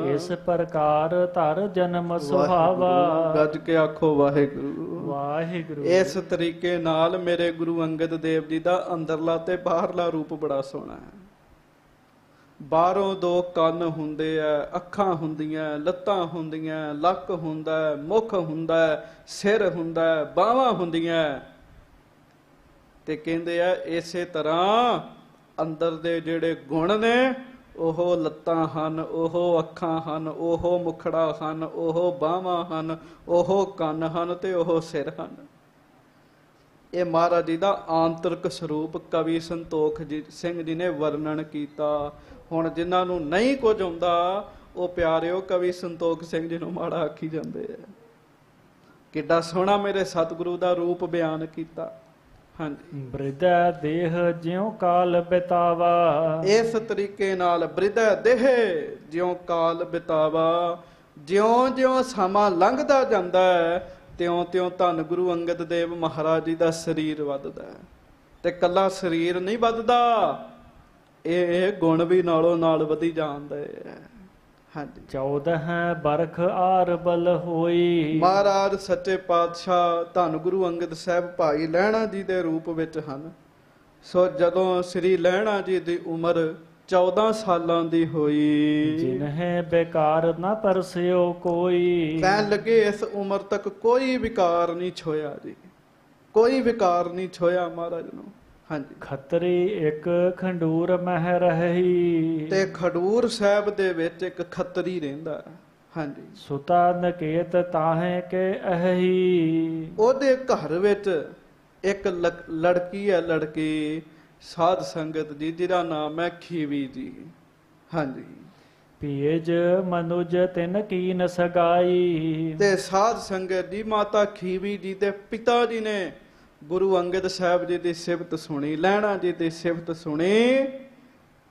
ਇਸ ਪ੍ਰਕਾਰ ਧਰ ਜਨਮ ਸੁਹਾਵਾ। ਗੱਜ ਕੇ ਆਖੋ ਵਾਹਿਗੁਰੂ ਵਾਹਿਗੁਰੂ। ਇਸ ਤਰੀਕੇ ਨਾਲ ਮੇਰੇ ਗੁਰੂ ਅੰਗਦ ਦੇਵ ਜੀ ਦਾ ਅੰਦਰਲਾ ਤੇ ਬਾਹਰਲਾ ਰੂਪ ਬੜਾ ਸੋਹਣਾ ਹੈ। ਬਾਹਰੋਂ ਦੋ ਕੰਨ ਹੁੰਦੇ ਆ, ਅੱਖਾਂ ਹੁੰਦੀਆਂ, ਲੱਤਾਂ ਹੁੰਦੀਆਂ, ਲੱਕ ਹੁੰਦਾ, ਮੁਖ ਹੁੰਦਾ, ਸਿਰ ਹੁੰਦਾ, ਬਾਹਾਂ ਹੁੰਦੀਆਂ, ਤੇ ਕਹਿੰਦੇ ਆ ਇਸੇ ਤਰ੍ਹਾਂ ਅੰਦਰ ਦੇ ਜਿਹੜੇ ਗੁਣ ਨੇ ਉਹ ਲੱਤਾਂ ਹਨ, ਉਹ ਅੱਖਾਂ ਹਨ, ਉਹ ਮੁਖੜਾ ਹਨ, ਉਹ ਬਾਹਾਂ ਹਨ, ਉਹ ਕੰਨ ਹਨ ਤੇ ਉਹ ਸਿਰ ਹਨ। ਇਹ ਮਹਾਰਾਜ ਜੀ ਦਾ ਆਂਤਰਿਕ ਸਰੂਪ ਕਵੀ ਸੰਤੋਖ ਸਿੰਘ ਜੀ ਨੇ ਵਰਣਨ ਕੀਤਾ। ਹੁਣ ਜਿਨ੍ਹਾਂ ਨੂੰ ਨਹੀਂ ਕੁਝ ਆਉਂਦਾ ਉਹ ਪਿਆਰਿਓ ਕਵੀ ਸੰਤੋਖ ਸਿੰਘ ਜੀ ਨੂੰ ਮਾੜਾ ਆਖੀ ਜਾਂਦੇ ਆ। ਕਿੱਡਾ ਸੋਹਣਾ ਮੇਰੇ ਸਤਿਗੁਰੂ ਦਾ ਰੂਪ ਬਿਆਨ ਕੀਤਾ। ਹਾਂਜੀ, ਬ੍ਰਿਧੈ ਦੇਹ ਜਿਉ ਕਾਲ ਬਿਤਾਵਾ। ਇਸ ਤਰੀਕੇ ਨਾਲ ਬ੍ਰਿਧੈ ਦੇਹ ਜਿਉ ਕਾਲ ਬਿਤਾਵਾ, ਜਿਉਂ-ਜਿਉਂ ਸਮਾਂ ਲੰਘਦਾ ਜਾਂਦਾ ਹੈ ਤਿਉਂ-ਤਿਉਂ ਧੰਨ ਗੁਰੂ ਅੰਗਦ ਦੇਵ ਮਹਾਰਾਜ ਜੀ ਦਾ ਸਰੀਰ ਵੱਧਦਾ ਹੈ। ਤੇ ਕੱਲਾ ਸਰੀਰ ਨਹੀਂ ਵੱਧਦਾ, ਇਹ ਗੁਣ ਵੀ ਨਾਲੋਂ ਨਾਲ ਵਧੀ ਜਾਂਦੇ ਹੈ। ਹਾਂਜੀ, 14 ਬਰਖ ਆਰਬਲ ਹੋਈ। ਮਹਾਰਾਜ ਸੱਚੇ ਪਾਤਸ਼ਾਹ ਧੰਨ ਗੁਰੂ ਅੰਗਦ ਸਾਹਿਬ ਭਾਈ ਲਹਿਣਾ ਜੀ ਦੇ ਰੂਪ ਵਿੱਚ ਹਨ। ਸੋ ਜਦੋਂ ਸ੍ਰੀ ਲਹਿਣਾ ਜੀ ਦੀ ਉਮਰ 14 ਸਾਲਾਂ ਦੀ ਹੋਈ, ਜਿਨਹਿ ਬੇਕਾਰ ਨਾ ਪਰਸਿਓ ਕੋਈ। ਕਹਿਣ ਲੱਗੇ ਇਸ ਉਮਰ ਤੱਕ ਕੋਈ ਵਿਕਾਰ ਨਹੀਂ ਛੋਇਆ ਜੀ, ਕੋਈ ਵਿਕਾਰ ਨਹੀਂ ਛੋਇਆ ਮਹਾਰਾਜ ਨੂੰ। ਹਾਂਜੀ, ਖੱਤਰੀ ਇੱਕ ਖੰਡੂਰ ਮਹਿ ਰਹੀ। ਤੇ ਖਡੂਰ ਸਾਹਿਬ ਦੇ ਵਿੱਚ ਇੱਕ ਖੱਤਰੀ ਰਹਿੰਦਾ। ਹਾਂਜੀ, ਸੁਤਾ ਨਕੇਤ ਤਾਹੇ ਕੇ ਅਹੀ। ਉਹਦੇ ਘਰ ਵਿੱਚ ਇੱਕ ਲੜਕੀ ਹੈ, ਲੜਕੀ ਸਾਧ ਸੰਗਤ ਜੀ, ਜਿਹਦਾ ਨਾਮ ਹੈ ਖੀਵੀ ਜੀ। ਹਾਂਜੀ, ਭੇਜ ਮਨੁਜ ਤਿਨ ਕੀਨ ਸਗਾਈ। ਤੇ ਸਾਧ ਸੰਗਤ ਜੀ ਮਾਤਾ ਖੀਵੀ ਜੀ ਦੇ ਪਿਤਾ ਜੀ ਨੇ ਗੁਰੂ ਅੰਗਦ ਸਾਹਿਬ ਜੀ ਦੀ ਸਿਫਤ ਸੁਣੀ, ਲਹਿਣਾ ਜੀ ਦੀ ਸਿਫਤ ਸੁਣੀ,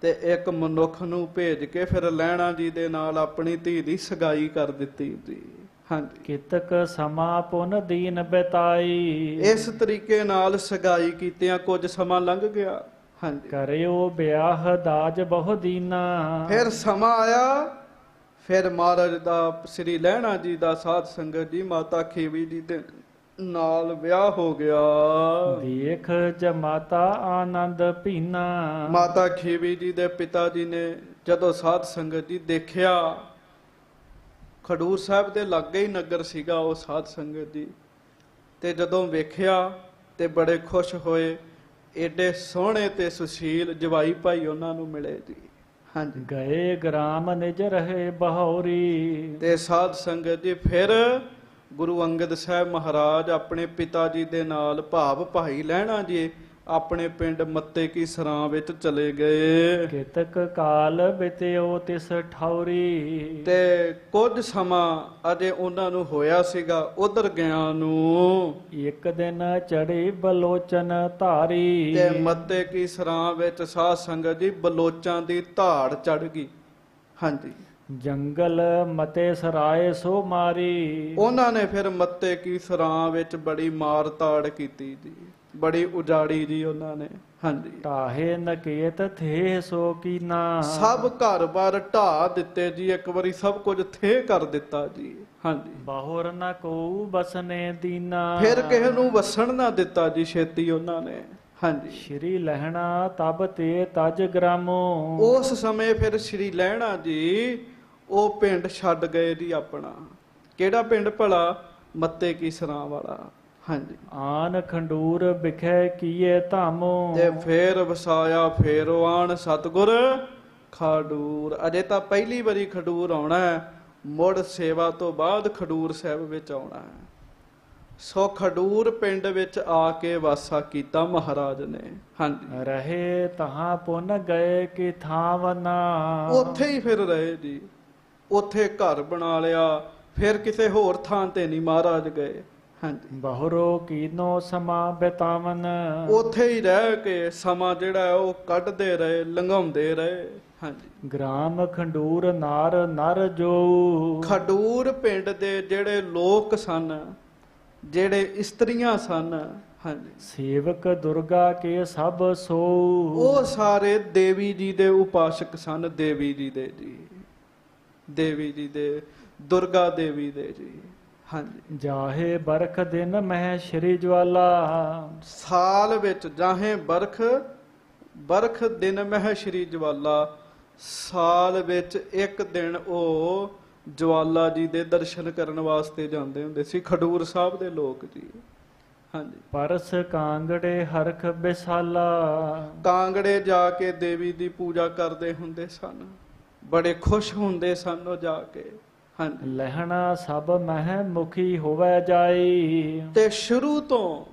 ਤੇ ਇੱਕ ਮਨੁੱਖ ਨੂੰ ਭੇਜ ਕੇ ਫਿਰ ਲਹਿਣਾ ਜੀ ਦੇ ਨਾਲ ਆਪਣੀ ਧੀ ਦੀ ਸਗਾਈ ਕਰ ਦਿੱਤੀ ਜੀ। ਹਾਂਜੀ, ਕਿਤਕ ਸਮਾ ਪੁਨ ਦੀਨ ਬਿਤਾਈ। ਇਸ ਤਰੀਕੇ ਨਾਲ ਸਗਾਈ ਕੀਤਿਆਂ ਕੁਝ ਸਮਾਂ ਲੰਘ ਗਿਆ। ਹਾਂਜੀ, ਕਰਿਓ ਵਿਆਹ ਦਾਜ ਬਹੁ ਦੀਨਾ। ਫਿਰ ਸਮਾਂ ਆਇਆ, ਫਿਰ ਮਹਾਰਾਜ ਦਾ ਸ੍ਰੀ ਲਹਿਣਾ ਜੀ ਦਾ ਸਾਧ ਸੰਗਤ ਜੀ ਮਾਤਾ ਖੀਵੀ ਜੀ ਦੇ ਨਾਲ ਵਿਆਹ ਹੋ ਗਿਆ। ਦੇਖ ਜਮਾਤਾ ਆਨੰਦ ਪੀਨਾ। ਮਾਤਾ ਖੀਵੀ ਜੀ ਦੇ ਪਿਤਾ ਜੀ ਨੇ ਜਦੋਂ ਸਾਧ ਸੰਗਤ ਜੀ ਦੇਖਿਆ, ਖਡੂਰ ਸਾਹਿਬ ਦੇ ਲਾਗੇ ਹੀ ਨਗਰ ਸੀਗਾ ਉਹ ਸਾਧ ਸੰਗਤ ਜੀ, ਤੇ ਜਦੋਂ ਵੇਖਿਆ ਤੇ ਬੜੇ ਖੁਸ਼ ਹੋਏ। ਏਡੇ ਸੋਹਣੇ ਤੇ ਸੁਸ਼ੀਲ ਜਵਾਈ ਭਾਈ ਉਹਨਾਂ ਨੂੰ ਮਿਲੇ ਜੀ। ਹਾਂਜੀ, ਗਏ ਗ੍ਰਾਮ ਨਿਜ ਰਹੇ ਬਹੌਰੀ। ਤੇ ਸਾਧ ਸੰਗਤ ਜੀ ਫਿਰ ਗੁਰੂ ਅੰਗਦ ਸਾਹਿਬ ਮਹਾਰਾਜ ਆਪਣੇ ਪਿਤਾ ਜੀ ਦੇ ਨਾਲ ਭਾਵ ਭਾਈ ਲਹਿਣਾ ਜੀ ਆਪਣੇ ਪਿੰਡ ਮੱਤੇ ਕੀ ਸਰਾਂ ਵਿੱਚ ਚਲੇ ਗਏ। ਕਿਤਕ ਕਾਲ ਬਿਤਿਓ ਤਿਸ ਠੌਰੀ। ਤੇ ਕੁਝ ਸਮਾਂ ਅਜੇ ਉਹਨਾਂ ਨੂੰ ਹੋਇਆ ਸੀਗਾ ਉਧਰ ਗਿਆ ਨੂੰ। ਇੱਕ ਦਿਨ ਚੜੀ ਬਲੋਚਨ ਧਾਰੀ। ਤੇ ਮੱਤੇ ਕੀ ਸਰਾਂ ਵਿੱਚ ਸਾਧ ਸੰਗਤ ਜੀ ਬਲੋਚਾਂ ਦੀ ਧਾੜ ਚੜ ਗਈ। ਹਾਂਜੀ, ਜੰਗਲ ਮਤੇ ਸਰਾਏ ਸੋ ਮਾਰੀ। ਉਹਨਾਂ ਨੇ ਫਿਰ ਮੱਤੇ ਕੀ ਸਰਾਂ ਵਿੱਚ ਬੜੀ ਮਾਰ ਤਾੜ ਕੀਤੀ ਜੀ, ਬੜੀ ਉਜਾੜੀ ਜੀ ਉਹਨਾਂ ਨੇ। ਹਾਂਜੀ, ਢਾਹੇ ਨਕੇਤ ਥੇ ਸੋ ਕੀਨਾ। ਸਭ ਘਰ-ਬਾਰ ਢਾਹ ਦਿੱਤੇ ਜੀ, ਇੱਕ ਵਾਰੀ ਸਭ ਕੁਝ ਥੇ ਕਰ ਦਿੱਤਾ ਜੀ। ਹਾਂਜੀ, ਬਹੁਰ ਨ ਕੋ ਬਸਨੇ ਦੀਨਾ। ਫਿਰ ਕਿਸੇ ਨੂੰ ਵਸਣ ਨਾ ਦਿੱਤਾ ਜੀ ਛੇਤੀ ਉਹਨਾਂ ਨੇ। ਹਾਂਜੀ, ਸ਼੍ਰੀ ਲਹਿਣਾ ਤਬ ਤੇ ਤਜ ਗ੍ਰਾਮੋ। ਉਸ ਸਮੇਂ ਫਿਰ ਸ਼੍ਰੀ ਲਹਿਣਾ ਜੀ ਉਹ ਪਿੰਡ ਛੱਡ ਗਏ ਜੀ ਆਪਣਾ। ਕਿਹੜਾ ਪਿੰਡ ਭਲਾ? ਮੱਤੇ ਕੀ ਸਰਾਂ ਵਾਲਾ। ਹਾਂਜੀ, ਆਨ ਖੰਡੂਰ ਵਿਖੇ ਕੀਏ ਧਾਮੋ। ਤੇ ਫੇਰ ਵਸਾਇਆ ਫੇਰੋ ਆਣ ਸਤਿਗੁਰ ਖਡੂਰ। ਅਜੇ ਤਾਂ ਪਹਿਲੀ ਵਾਰੀ ਖਡੂਰ ਆਉਣਾ ਹੈ, ਮੁੜ ਸੇਵਾ ਤੋਂ ਬਾਅਦ ਖਡੂਰ ਸਾਹਿਬ ਵਿੱਚ ਆਉਣਾ ਹੈ। ਸੋ ਖਡੂਰ ਪਿੰਡ ਵਿੱਚ ਆ ਕੇ ਵਾਸਾ ਕੀਤਾ ਮਹਾਰਾਜ ਨੇ। ਹਾਂਜੀ, ਰਹੇ ਤਹਾਂ ਪੁਨ ਗਏ ਕਿ ਥਾਵਨਾ। ਉੱਥੇ ਹੀ ਫਿਰ ਰਹੇ ਜੀ, ਉੱਥੇ ਘਰ ਬਣਾ ਲਿਆ, ਫਿਰ ਕਿਸੇ ਹੋਰ ਥਾਂ ਤੇ ਨਹੀਂ ਮਹਾਰਾਜ ਗਏ। ਹਾਂਜੀ, ਬਹੁਰੋ ਕੀਨੋ ਸਮਾ ਬਿਤਾਵਨ। ਉੱਥੇ ਹੀ ਰਹਿ ਕੇ ਸਮਾਂ ਜਿਹੜਾ ਹੈ ਉਹ ਕੱਢਦੇ ਰਹੇ, ਲੰਘਾਉਂਦੇ ਰਹੇ। ਹਾਂਜੀ, ਗ੍ਰਾਮ ਖੰਡੂਰ ਨਾਰ ਨਰ ਜੋ। ਖਡੂਰ ਪਿੰਡ ਦੇ ਜਿਹੜੇ ਲੋਕ ਸਨ, ਜਿਹੜੇ ਇਸਤਰੀਆਂ ਸਨ, ਹਾਂਜੀ। ਸੇਵਕ ਦੁਰਗਾ ਕੇ ਸਭ ਸੋ। ਉਹ ਸਾਰੇ ਦੇਵੀ ਜੀ ਦੇ ਉਪਾਸਕ ਸਨ, ਦੇਵੀ ਜੀ ਦੇ ਜੀ, ਦੇਵੀ ਜੀ ਦੇ, ਦੁਰਗਾ ਦੇਵੀ ਦੇ ਜੀ। ਹਾਂਜੀ। ਜਾਹੇ ਬਰਖ ਦਿਨ ਮਹਿ ਸ਼੍ਰੀ ਜਵਾਲਾ। ਸਾਲ ਵਿੱਚ ਜਾਹੇ ਬਰਖ ਦਿਨ ਮਹਿ ਸ਼੍ਰੀ ਜਵਾਲਾ, ਸਾਲ ਵਿੱਚ ਇੱਕ ਦਿਨ ਉਹ ਜਵਾਲਾ ਜੀ ਦੇ ਦਰਸ਼ਨ ਕਰਨ ਵਾਸਤੇ ਜਾਂਦੇ ਹੁੰਦੇ ਸੀ, ਖਡੂਰ ਸਾਹਿਬ ਦੇ ਲੋਕ ਜੀ। ਹਾਂਜੀ। ਪਰਸ ਕਾਂਗੜੇ ਹਰਖ ਬਿਸਾਲਾ। ਕਾਂਗੜੇ ਜਾ ਕੇ ਦੇਵੀ ਦੀ ਪੂਜਾ ਕਰਦੇ ਹੁੰਦੇ ਸਨ, ਬੜੇ ਖੁਸ਼ ਹੁੰਦੇ ਸਨ ਉਹ ਜਾ ਕੇ। ਹਾਂਜੀ। ਲਹਿਣਾ ਸਭ ਮਹਿ ਮੁਖੀ ਹੋਵੇ ਜਾਈ। ਤੇ ਸ਼ੁਰੂ ਤੋਂ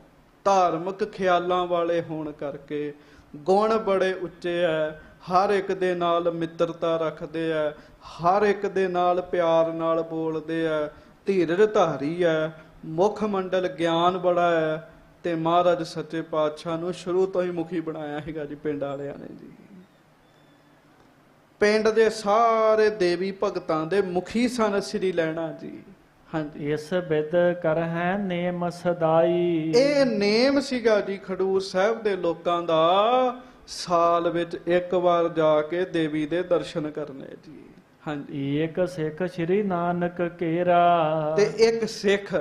ਧਾਰਮਿਕ ਖਿਆਲਾਂ ਵਾਲੇ ਹੋਣ ਕਰਕੇ ਗੁਣ ਬੜੇ ਉੱਚੇ ਐ, ਹਰ ਇੱਕ ਦੇ ਨਾਲ ਮਿੱਤਰਤਾ ਰੱਖਦੇ ਐ, ਹਰ ਇੱਕ ਦੇ ਨਾਲ ਪਿਆਰ ਨਾਲ ਬੋਲਦੇ ਐ, ਧੀਰਜ ਧਾਰੀ ਐ, ਮੁੱਖ ਮੰਡਲ ਗਿਆਨ ਬੜਾ ਹੈ। ਤੇ ਮਹਾਰਾਜ ਸੱਚੇ ਪਾਤਸ਼ਾਹ ਨੂੰ ਸ਼ੁਰੂ ਤੋਂ ਹੀ ਮੁਖੀ ਬਣਾਇਆ ਹੈਗਾ ਜੀ ਪਿੰਡ ਵਾਲਿਆਂ ਨੇ ਜੀ। ਪਿੰਡ ਦੇ ਸਾਰੇ ਦੇਵੀ ਭਗਤਾਂ ਦੇ ਮੁਖੀ ਸਨ ਸ੍ਰੀ ਲਹਿਣਾ ਜੀ। ਹਾਂਜੀ। ਇਸ ਬਿਦ ਕਰਹਿ ਨੇਮ ਸਦਾਈ। ਇਹ ਨੇਮ ਸੀਗਾ ਜੀ ਖਡੂਰ ਸਾਹਿਬ ਦੇ ਲੋਕਾਂ ਦਾ, ਸਾਲ ਵਿੱਚ ਇੱਕ ਵਾਰ ਜਾ ਕੇ ਦੇਵੀ ਦੇ ਦਰਸ਼ਨ ਕਰਨੇ ਜੀ। ਹਾਂਜੀ। ਏਕ ਸਿੱਖ ਸ੍ਰੀ ਨਾਨਕ ਕੇਰਾ। ਤੇ ਇੱਕ ਸਿੱਖ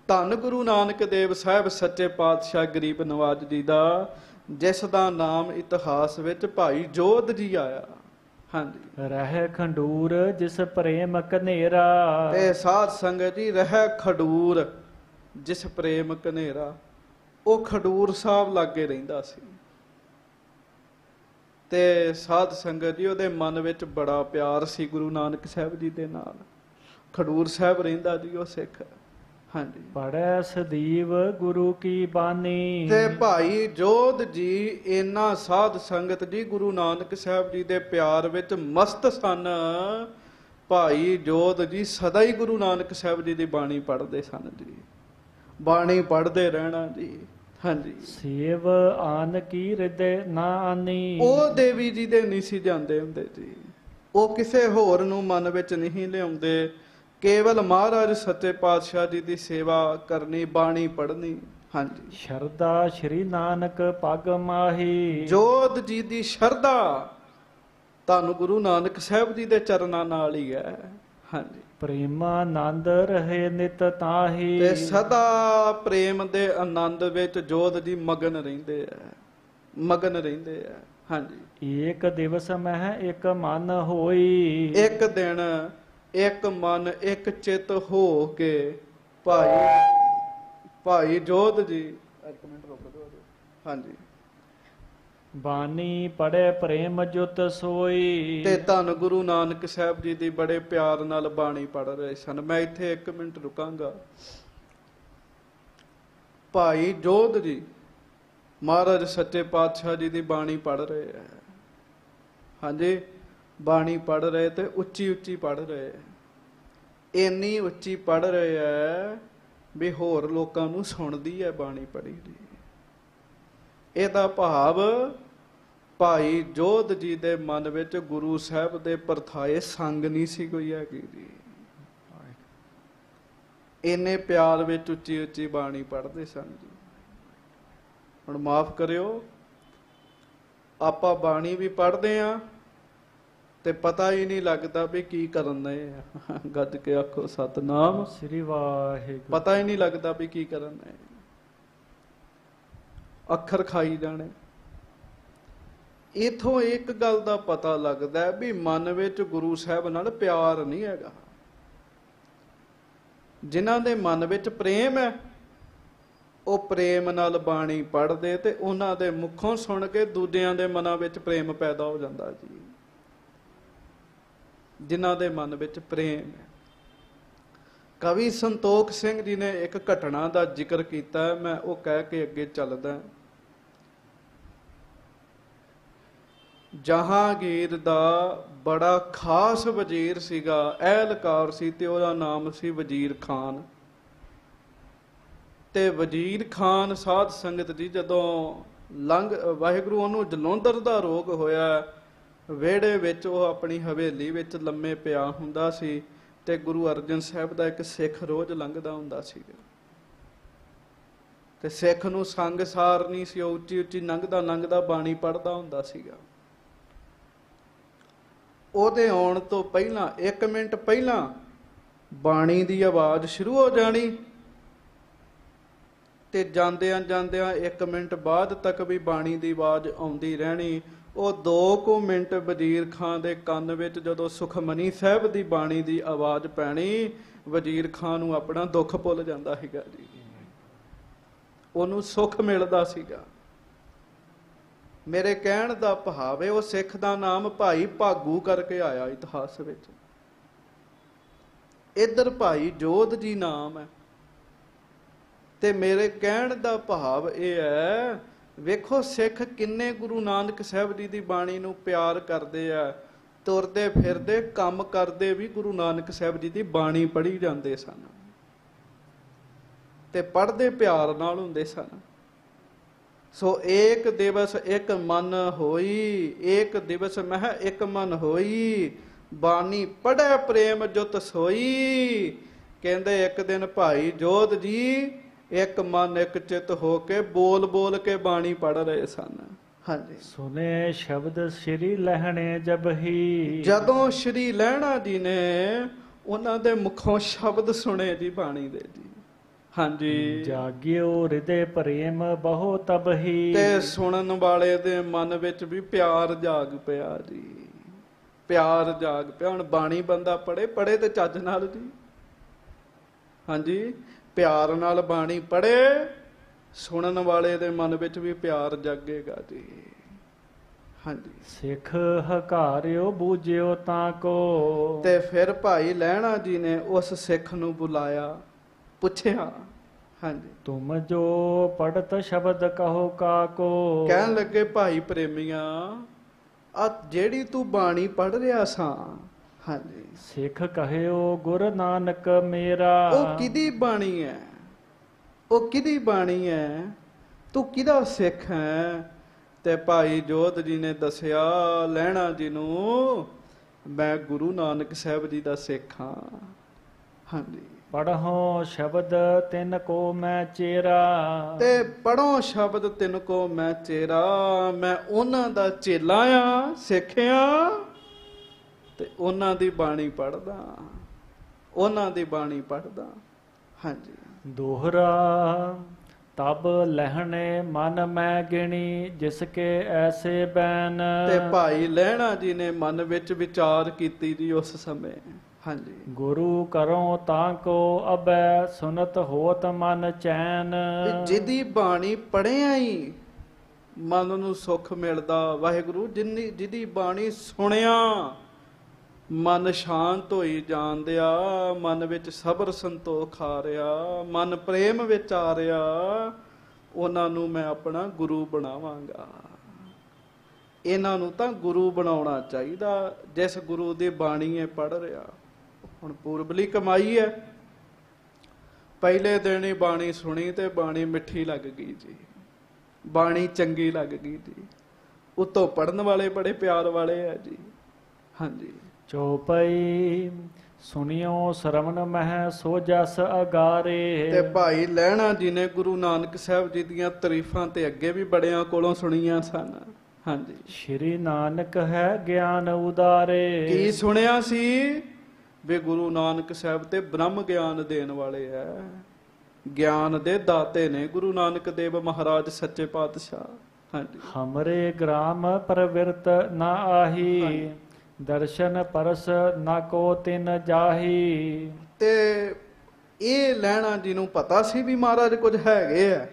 ਧੰਨ ਗੁਰੂ ਨਾਨਕ ਦੇਵ ਸਾਹਿਬ ਸੱਚੇ ਪਾਤਸ਼ਾਹ ਗਰੀਬ ਨਵਾਜ ਜੀ ਦਾ, ਜਿਸ ਦਾ ਨਾਮ ਇਤਿਹਾਸ ਵਿੱਚ ਭਾਈ ਜੋਧ ਜੀ ਆਇਆ। ਹਾਂਜੀ। ਰਹਿ ਖੰਡੂਰ ਜਿਸ ਪ੍ਰੇਮ ਕਨੇਰਾ। ਤੇ ਸਾਧ ਸੰਗਤ ਜੀ, ਰਹਿ ਖਡੂਰ ਜਿਸ ਪ੍ਰੇਮ ਕਨੇਰਾ, ਉਹ ਖਡੂਰ ਸਾਹਿਬ ਲਾਗੇ ਰਹਿੰਦਾ ਸੀ। ਤੇ ਸਾਧ ਸੰਗਤ ਜੀ, ਉਹਦੇ ਮਨ ਵਿੱਚ ਬੜਾ ਪਿਆਰ ਸੀ ਗੁਰੂ ਨਾਨਕ ਸਾਹਿਬ ਜੀ ਦੇ ਨਾਲ। ਖਡੂਰ ਸਾਹਿਬ ਰਹਿੰਦਾ ਜੀ ਉਹ ਸਿੱਖ। ਹਾਂਜੀ। ਪੜੈ ਸਦੀਵ ਗੁਰੂ ਕੀ ਬਾਣੀ। ਤੇ ਭਾਈ ਜੋਧ ਜੀ ਇਹਨਾਂ ਸਾਧ ਸੰਗਤ ਜੀ ਗੁਰੂ ਨਾਨਕ ਸਾਹਿਬ ਜੀ ਦੇ ਪਿਆਰ ਵਿੱਚ ਮਸਤ ਸਨ। ਭਾਈ ਜੋਧ ਜੀ ਸਦਾ ਹੀ ਗੁਰੂ ਨਾਨਕ ਸਾਹਿਬ ਜੀ ਦੀ ਬਾਣੀ ਪੜ੍ਹਦੇ ਸਨ ਜੀ, ਬਾਣੀ ਪੜ੍ਹਦੇ ਰਹਿਣਾ ਜੀ। ਹਾਂਜੀ। ਸੇਵ ਆਨ ਕੀ ਹਿਰਦੇ ਨਾ ਆਨੀ। ਉਹ ਦੇਵੀ ਜੀ ਦੇ ਨਹੀਂ ਸੀ ਜਾਂਦੇ ਹੁੰਦੇ ਜੀ, ਉਹ ਕਿਸੇ ਹੋਰ ਨੂੰ ਮਨ ਵਿੱਚ ਨਹੀਂ ਲਿਆਉਂਦੇ, ਕੇਵਲ ਮਹਾਰਾਜ ਸੱਚੇ ਪਾਤਸ਼ਾਹ ਜੀ ਦੀ ਸੇਵਾ ਕਰਨੀ, ਬਾਣੀ ਪੜ੍ਹਨੀ। ਹਾਂਜੀ। ਸ਼ਰਧਾ ਸ਼੍ਰੀ ਨਾਨਕ ਪਗ ਮਾਹੀ। ਜੋਧ ਜੀ ਦੀ ਸ਼ਰਧਾ ਧੰਨ ਗੁਰੂ ਨਾਨਕ ਸਾਹਿਬ ਜੀ ਦੇ ਚਰਨਾਂ ਨਾਲ ਹੀ ਹੈ। ਹਾਂਜੀ। ਪ੍ਰੇਮਾਨੰਦ ਰਹੇ ਨਿਤ ਤਾਹੀ। ਤੇ ਸਦਾ ਪ੍ਰੇਮ ਦੇ ਆਨੰਦ ਵਿੱਚ ਜੋਧ ਜੀ ਮਗਨ ਰਹਿੰਦੇ ਆ, ਮਗਨ ਰਹਿੰਦੇ ਆ। ਹਾਂਜੀ। ਏਕ ਦਿਵਸ ਮਹਿ ਇੱਕ ਮਨ ਹੋਈ। ਇੱਕ ਦਿਨ ਇੱਕ ਮਨ ਇੱਕ ਚਿੱਤ ਹੋ ਕੇ ਭਾਈ ਜੋਧ ਜੀ, ਇੱਕ ਮਿੰਟ ਰੁਕ ਜਾਓ। ਹਾਂਜੀ। ਬਾਣੀ ਪੜ੍ਹੇ ਪ੍ਰੇਮ ਜੁਤ ਸੋਈ। ਤੇ ਧੰਨ ਗੁਰੂ ਨਾਨਕ ਸਾਹਿਬ ਜੀ ਦੀ ਬੜੇ ਪਿਆਰ ਨਾਲ ਬਾਣੀ ਪੜ੍ਹ ਰਹੇ ਸਨ। ਮੈਂ ਇੱਥੇ ਇੱਕ ਮਿੰਟ ਰੁਕਾਂਗਾ। ਭਾਈ ਜੋਧ ਜੀ ਮਹਾਰਾਜ ਸੱਚੇ ਪਾਤਸ਼ਾਹ ਜੀ ਦੀ ਬਾਣੀ ਪੜ੍ਹ ਰਹੇ ਹੈ। ਹਾਂਜੀ। ਬਾਣੀ ਪੜ੍ਹ ਰਹੇ ਤੇ ਉੱਚੀ ਉੱਚੀ ਪੜ੍ਹ ਰਹੇ, ਇੰਨੀ ਉੱਚੀ ਪੜ੍ਹ ਰਹੇ ਹੈ ਵੀ ਹੋਰ ਲੋਕਾਂ ਨੂੰ ਸੁਣਦੀ ਹੈ ਬਾਣੀ ਪੜ੍ਹੀ ਦੀ। ਇਹਦਾ ਭਾਵ ਭਾਈ ਜੋਧ ਜੀ ਦੇ ਮਨ ਵਿੱਚ ਗੁਰੂ ਸਾਹਿਬ ਦੇ ਪਰਥਾਏ ਸੰਗ ਨਹੀਂ ਸੀ ਕੋਈ ਹੈਗੀ ਜੀ, ਇੰਨੇ ਪਿਆਰ ਵਿੱਚ ਉੱਚੀ ਉੱਚੀ ਬਾਣੀ ਪੜ੍ਹਦੇ ਸਨ ਜੀ। ਹੁਣ ਮਾਫ ਕਰਿਓ, ਆਪਾਂ ਬਾਣੀ ਵੀ ਪੜ੍ਹਦੇ ਆ ਤੇ ਪਤਾ ਹੀ ਨਹੀਂ ਲੱਗਦਾ ਵੀ ਕੀ ਕਰਨ ਦੇ ਆ। ਗੱਜ ਕੇ ਆਖੋ ਸਤਨਾਮ ਸ੍ਰੀ ਵਾਹਿਗੁਰੂ। ਪਤਾ ਹੀ ਨਹੀਂ ਲੱਗਦਾ ਵੀ ਕੀ ਕਰਨ ਦੇ, ਅੱਖਰ ਖਾਈ ਜਾਣੇ। ਇਥੋਂ ਇੱਕ ਗੱਲ ਦਾ ਪਤਾ ਲੱਗਦਾ ਵੀ ਮਨ ਵਿੱਚ ਗੁਰੂ ਸਾਹਿਬ ਨਾਲ ਪਿਆਰ ਨਹੀਂ ਹੈਗਾ। ਜਿਨ੍ਹਾਂ ਦੇ ਮਨ ਵਿੱਚ ਪ੍ਰੇਮ ਹੈ ਉਹ ਪ੍ਰੇਮ ਨਾਲ ਬਾਣੀ ਪੜ੍ਹਦੇ ਤੇ ਉਹਨਾਂ ਦੇ ਮੁਖੋਂ ਸੁਣ ਕੇ ਦੂਜਿਆਂ ਦੇ ਮਨਾਂ ਵਿੱਚ ਪ੍ਰੇਮ ਪੈਦਾ ਹੋ ਜਾਂਦਾ ਜੀ। ਜਿਨ੍ਹਾਂ ਦੇ ਮਨ ਵਿੱਚ ਪ੍ਰੇਮ ਹੈ। ਕਵੀ ਸੰਤੋਖ ਸਿੰਘ ਜੀ ਨੇ ਇੱਕ ਘਟਨਾ ਦਾ ਜ਼ਿਕਰ ਕੀਤਾ, ਮੈਂ ਉਹ ਕਹਿ ਕੇ ਅੱਗੇ ਚੱਲਦਾ। ਜਹਾਂਗੀਰ ਦਾ ਬੜਾ ਖਾਸ ਵਜ਼ੀਰ ਸੀਗਾ, ਅਹਿਲਕਾਰ ਸੀ ਤੇ ਉਹਦਾ ਨਾਮ ਸੀ ਵਜ਼ੀਰ ਖਾਨ। ਤੇ ਵਜ਼ੀਰ ਖਾਨ ਸਾਧ ਸੰਗਤ ਜੀ ਜਦੋਂ ਵਾਹਿਗੁਰੂ ਉਹਨੂੰ ਜਲੰਧਰ ਦਾ ਰੋਗ ਹੋਇਆ, ਵਿਹੜੇ ਵਿੱਚ ਉਹ ਆਪਣੀ ਹਵੇਲੀ ਵਿੱਚ ਲੰਮੇ ਪਿਆ ਹੁੰਦਾ ਸੀ ਤੇ ਗੁਰੂ ਅਰਜਨ ਸਾਹਿਬ ਦਾ ਇੱਕ ਸਿੱਖ ਰੋਜ਼ ਲੰਘਦਾ ਹੁੰਦਾ ਸੀ ਤੇ ਸਿੱਖ ਨੂੰ ਸੰਗ ਸਾਰ ਨਹੀਂ ਸੀ, ਉਹ ਉੱਚੀ ਉੱਚੀ ਲੰਘਦਾ ਬਾਣੀ ਪੜ੍ਹਦਾ ਹੁੰਦਾ ਸੀਗਾ। ਉਹਦੇ ਆਉਣ ਤੋਂ ਪਹਿਲਾਂ 1 ਮਿੰਟ ਪਹਿਲਾਂ ਬਾਣੀ ਦੀ ਆਵਾਜ਼ ਸ਼ੁਰੂ ਹੋ ਜਾਣੀ ਤੇ ਜਾਂਦਿਆਂ 1 ਮਿੰਟ ਬਾਅਦ ਤੱਕ ਵੀ ਬਾਣੀ ਦੀ ਆਵਾਜ਼ ਆਉਂਦੀ ਰਹਿਣੀ। ਉਹ 2 ਮਿੰਟ ਵਜ਼ੀਰ ਖਾਂ ਦੇ ਕੰਨ ਵਿੱਚ ਜਦੋਂ ਸੁਖਮਨੀ ਸਾਹਿਬ ਦੀ ਬਾਣੀ ਦੀ ਆਵਾਜ਼ ਪੈਣੀ, ਵਜ਼ੀਰ ਖਾਂ ਨੂੰ ਆਪਣਾ ਦੁੱਖ ਭੁੱਲ ਜਾਂਦਾ ਸੀਗਾ ਜੀ, ਉਹਨੂੰ ਸੁੱਖ ਮਿਲਦਾ ਸੀਗਾ। ਮੇਰੇ ਕਹਿਣ ਦਾ ਭਾਵ ਹੈ ਉਹ ਸਿੱਖ ਦਾ ਨਾਮ ਭਾਈ ਭਾਗੂ ਕਰਕੇ ਆਇਆ ਇਤਿਹਾਸ ਵਿੱਚ। ਇੱਧਰ ਭਾਈ ਜੋਧ ਜੀ ਨਾਮ ਹੈ। ਤੇ ਮੇਰੇ ਕਹਿਣ ਦਾ ਭਾਵ ਇਹ ਹੈ, ਵੇਖੋ ਸਿੱਖ ਕਿੰਨੇ ਗੁਰੂ ਨਾਨਕ ਸਾਹਿਬ ਜੀ ਦੀ ਬਾਣੀ ਨੂੰ ਪਿਆਰ ਕਰਦੇ ਆ। ਤੁਰਦੇ ਫਿਰਦੇ ਕੰਮ ਕਰਦੇ ਵੀ ਗੁਰੂ ਨਾਨਕ ਸਾਹਿਬ ਜੀ ਦੀ ਬਾਣੀ ਪੜ੍ਹੀ ਜਾਂਦੇ ਸਨ ਤੇ ਪੜ੍ਹਦੇ ਪਿਆਰ ਨਾਲ ਹੁੰਦੇ ਸਨ। ਸੋ ਏਕ ਦਿਵਸ ਇੱਕ ਮਨ ਹੋਈ, ਏਕ ਦਿਵਸ ਮਹਿ ਇੱਕ ਮਨ ਹੋਈ, ਬਾਣੀ ਪੜ੍ਹੈ ਪ੍ਰੇਮ ਜੁਤ ਸੋਈ। ਕਹਿੰਦੇ ਇੱਕ ਦਿਨ ਭਾਈ ਜੋਧ ਜੀ ਇੱਕ ਮਨ ਇੱਕ ਚਿੱਤ ਹੋ ਕੇ ਬੋਲ ਬੋਲ ਕੇ ਬਾਣੀ ਪੜ੍ਹ ਰਹੇ ਸਨ। ਹਾਂਜੀ। ਸੁਨੇ ਸ਼ਬਦ ਸ਼੍ਰੀ ਲਹਿਣੇ ਜਬਹੀ, ਜਦੋਂ ਸ਼੍ਰੀ ਲਹਿਣਾ ਜੀ ਨੇ ਉਹਨਾਂ ਦੇ ਮੁਖੋਂ ਸ਼ਬਦ ਸੁਣੇ ਜੀ ਬਾਣੀ ਦੇ ਜੀ। ਹਾਂਜੀ। ਜਾਗਿਓ ਹਿਰਦੇ ਪ੍ਰੇਮ ਬਹੁ ਤਬਹੀ, ਤੇ ਸੁਣਨ ਵਾਲੇ ਦੇ ਮਨ ਵਿੱਚ ਵੀ ਪਿਆਰ ਜਾਗ ਪਿਆ ਜੀ, ਪਿਆਰ ਜਾਗ ਪਿਆ। ਹੁਣ ਬਾਣੀ ਬੰਦਾ ਪੜ੍ਹੇ ਤੇ ਚੱਜ ਨਾਲ ਜੀ। ਹਾਂਜੀ, ਪਿਆਰ ਨਾਲ ਬਾਣੀ ਪੜ੍ਹੇ, ਸੁਣਨ ਵਾਲੇ ਦੇ ਮਨ ਵਿੱਚ ਵੀ ਪਿਆਰ ਜਾਗੇਗਾ ਜੀ। ਹਾਂਜੀ। ਸਿੱਖ ਹਕਾਰਿਓ ਬੂਝਿਓ ਤਾਂ ਕੋ, ਤੇ ਫਿਰ ਭਾਈ ਲਹਿਣਾ ਜੀ ਨੇ ਉਸ ਸਿੱਖ ਨੂੰ ਬੁਲਾਇਆ, ਪੁੱਛਿਆ। ਹਾਂਜੀ। ਤੁਮ ਜੋ ਪੜਤ ਸ਼ਬਦ ਕਹੋ ਕਾਕੋ, ਕਹਿਣ ਲੱਗੇ ਭਾਈ ਪ੍ਰੇਮੀਆਂ ਆ ਜਿਹੜੀ ਤੂੰ ਬਾਣੀ ਪੜ੍ਹ ਰਿਹਾ ਸਾਂ, ਹਾਂਜੀ, ਸਿੱਖ ਕਹਿਓ ਗੁਰ ਨਾਨਕ ਮੇਰਾ, ਉਹ ਕਿਹਦੀ ਬਾਣੀ ਹੈ? ਉਹ ਕਿਹਦੀ ਬਾਣੀ ਹੈ? ਤੂੰ ਕਿਹਦਾ ਸਿੱਖ ਹੈ? ਤੇ ਭਾਈ ਜੋਧ ਜੀ ਨੇ ਦੱਸਿਆ ਲਹਿਣਾ ਜੀ ਨੂੰ, ਮੈਂ ਗੁਰੂ ਨਾਨਕ ਸਾਹਿਬ ਜੀ ਦਾ ਸਿੱਖ ਹਾਂ। ਹਾਂਜੀ। ਪੜ੍ਹੋ ਸ਼ਬਦ ਤਿਨ ਕੋ ਮੈਂ ਚੇਰਾ, ਤੇ ਪੜ੍ਹੋ ਸ਼ਬਦ ਤਿਨ ਕੋ ਮੈਂ ਚੇਰਾ, ਮੈਂ ਉਹਨਾਂ ਦਾ ਚੇਲਾ ਆ, ਸਿੱਖਿਆ ਤੇ ਉਹਨਾਂ ਦੀ ਬਾਣੀ ਪੜ੍ਹਦਾ, ਉਹਨਾਂ ਦੀ ਬਾਣੀ ਪੜ੍ਹਦਾ। ਹਾਂਜੀ। ਦੋਹਰਾ ਤਬ ਲਹਿਣੇ ਮਨ ਮੈਂ ਗਿਣੀ, ਜਿਸ ਕੇ ਐਸੇ ਬੈਨ, ਤੇ ਭਾਈ ਲਹਿਣਾ ਜੀ ਨੇ ਮਨ ਵਿੱਚ ਵਿਚਾਰ ਕੀਤੀ ਜੀ ਉਸ ਸਮੇਂ। ਹਾਂਜੀ। ਗੁਰੂ ਕਰੋ ਤਾਂ ਕੋ ਅਬੈ, ਸੁਨਤ ਹੋਤ ਮਨ ਚੈਨ, ਜਿਹਦੀ ਬਾਣੀ ਪੜ੍ਹਿਆ ਹੀ ਮਨ ਨੂੰ ਸੁੱਖ ਮਿਲਦਾ। ਵਾਹਿਗੁਰੂ ਜਿਹਦੀ ਬਾਣੀ ਸੁਣਿਆ ਮਨ ਸ਼ਾਂਤ ਹੋਈ ਜਾਂਦਿਆ, ਮਨ ਵਿੱਚ ਸਬਰ ਸੰਤੋਖ ਆ ਰਿਹਾ, ਮਨ ਪ੍ਰੇਮ ਵਿੱਚ ਆ ਰਿਹਾ, ਉਹਨਾਂ ਨੂੰ ਮੈਂ ਆਪਣਾ ਗੁਰੂ ਬਣਾਵਾਂਗਾ। ਇਹਨਾਂ ਨੂੰ ਤਾਂ ਗੁਰੂ ਬਣਾਉਣਾ ਚਾਹੀਦਾ, ਜਿਸ ਗੁਰੂ ਦੀ ਬਾਣੀ ਹੈ ਪੜ੍ਹ ਰਿਹਾ। ਹੁਣ ਪੂਰਬਲੀ ਕਮਾਈ ਹੈ, ਪਹਿਲੇ ਦਿਨ ਹੀ ਬਾਣੀ ਸੁਣੀ ਤੇ ਬਾਣੀ ਮਿੱਠੀ ਲੱਗ ਗਈ ਜੀ, ਬਾਣੀ ਚੰਗੀ ਲੱਗ ਗਈ ਜੀ। ਉੱਤੋਂ ਪੜ੍ਹਨ ਵਾਲੇ ਬੜੇ ਪਿਆਰ ਵਾਲੇ ਹੈ ਜੀ। ਹਾਂਜੀ। ਚੌਪਈ ਸੁਣਿਓ ਸ਼ਰਵਣ ਮਹਿ ਸੋ ਜਸ ਅਗਾਰੇ, ਤੇ ਭਾਈ ਲਹਿਣਾ ਜੀ ਨੇ ਗੁਰੂ ਨਾਨਕ ਸਾਹਿਬ ਜੀ ਦੀਆਂ ਤਾਰੀਫਾਂ ਤੇ ਅੱਗੇ ਵੀ ਬੜਿਆਂ ਕੋਲੋਂ ਸੁਣੀਆਂ ਸਨ। ਹਾਂਜੀ। ਸ਼੍ਰੀ ਨਾਨਕ ਹੈ ਗਿਆਨ ਉਦਾਰੇ, ਕੀ ਸੁਣਿਆ ਸੀ? ਵੀ ਗੁਰੂ ਨਾਨਕ ਸਾਹਿਬ ਤੇ ਬ੍ਰਹਮ ਗਿਆਨ ਦੇਣ ਵਾਲੇ ਹੈ, ਗਿਆਨ ਦੇ ਦਾਤੇ ਨੇ ਗੁਰੂ ਨਾਨਕ ਦੇਵ ਮਹਾਰਾਜ ਸੱਚੇ ਪਾਤਸ਼ਾਹ। ਹਾਂਜੀ। ਹਮਰੇ ਗ੍ਰਾਮ ਪ੍ਰਵਿਰਤ ਨਾ ਆਹੀ, ਦਰਸ਼ਨ ਪਰਸ ਨਾ ਕੋ ਤਿਨ ਜਾਹੀ, ਤੇ ਇਹ ਲਹਿਣਾ ਜੀ ਨੂੰ ਪਤਾ ਸੀ ਵੀ ਮਹਾਰਾਜ ਕੁਝ ਹੈਗੇ ਆ,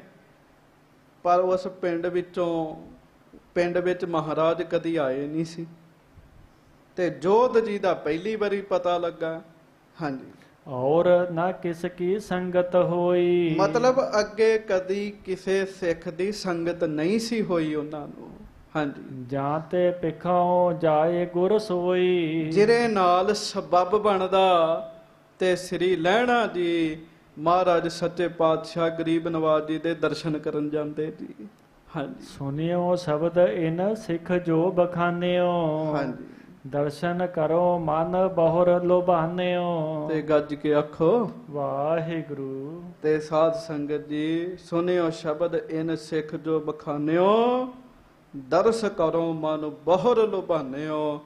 ਪਰ ਉਸ ਪਿੰਡ ਵਿੱਚ ਮਹਾਰਾਜ ਕਦੀ ਆਏ ਨਹੀਂ ਸੀ। ਤੇ ਜੋਧ ਜੀ ਦਾ ਪਹਿਲੀ ਵਾਰੀ ਪਤਾ ਲੱਗਾ। ਹਾਂਜੀ। ਔਰ ਨਾ ਕਿਸ ਕੀ ਸੰਗਤ ਹੋਈ, ਮਤਲਬ ਅੱਗੇ ਕਦੀ ਕਿਸੇ ਸਿੱਖ ਦੀ ਸੰਗਤ ਨਹੀਂ ਸੀ ਹੋਈ ਉਹਨਾਂ ਨੂੰ। ਹਾਂਜੀ। ਜਾਂ ਤੇ ਪਿਖਾਓ ਜਾਏ ਗੁਰ ਸੋਈ, ਜਿਹਦੇ ਨਾਲ ਸਬੱਬ ਬਣਦਾ ਤੇ ਸ੍ਰੀ ਲਹਿਣਾ ਜੀ ਮਹਾਰਾਜ ਸੱਚੇ ਪਾਤਸ਼ਾਹ ਗਰੀਬ ਨਵਾਜ ਜੀ ਦੇ ਦਰਸ਼ਨ ਕਰਨ ਜਾਂਦੇ ਜੀ। ਹਾਂਜੀ। ਸੁਣਿਓ ਸ਼ਬਦ ਇਨ ਸਿੱਖ ਜੋ ਬਖਾਨਿਓ, ਹਾਂਜੀ। ਦਰਸ਼ਨ ਕਰੋ ਮਨ ਬਹੁਰ ਲੋਭਾਨਿਓ। ਤੇ ਗੱਜ ਕੇ ਆਖੋ ਵਾਹਿਗੁਰੂ। ਤੇ ਸਾਧ ਸੰਗਤ ਜੀ ਸੁਨਿਓ ਸ਼ਬਦ ਇਨ ਸਿੱਖ ਜੋ ਬਖਾਨਿਓ, ਦਰਸ ਕਰੋ ਮਨ ਬਹੁਰ ਲੁਭਾਨਿਓ।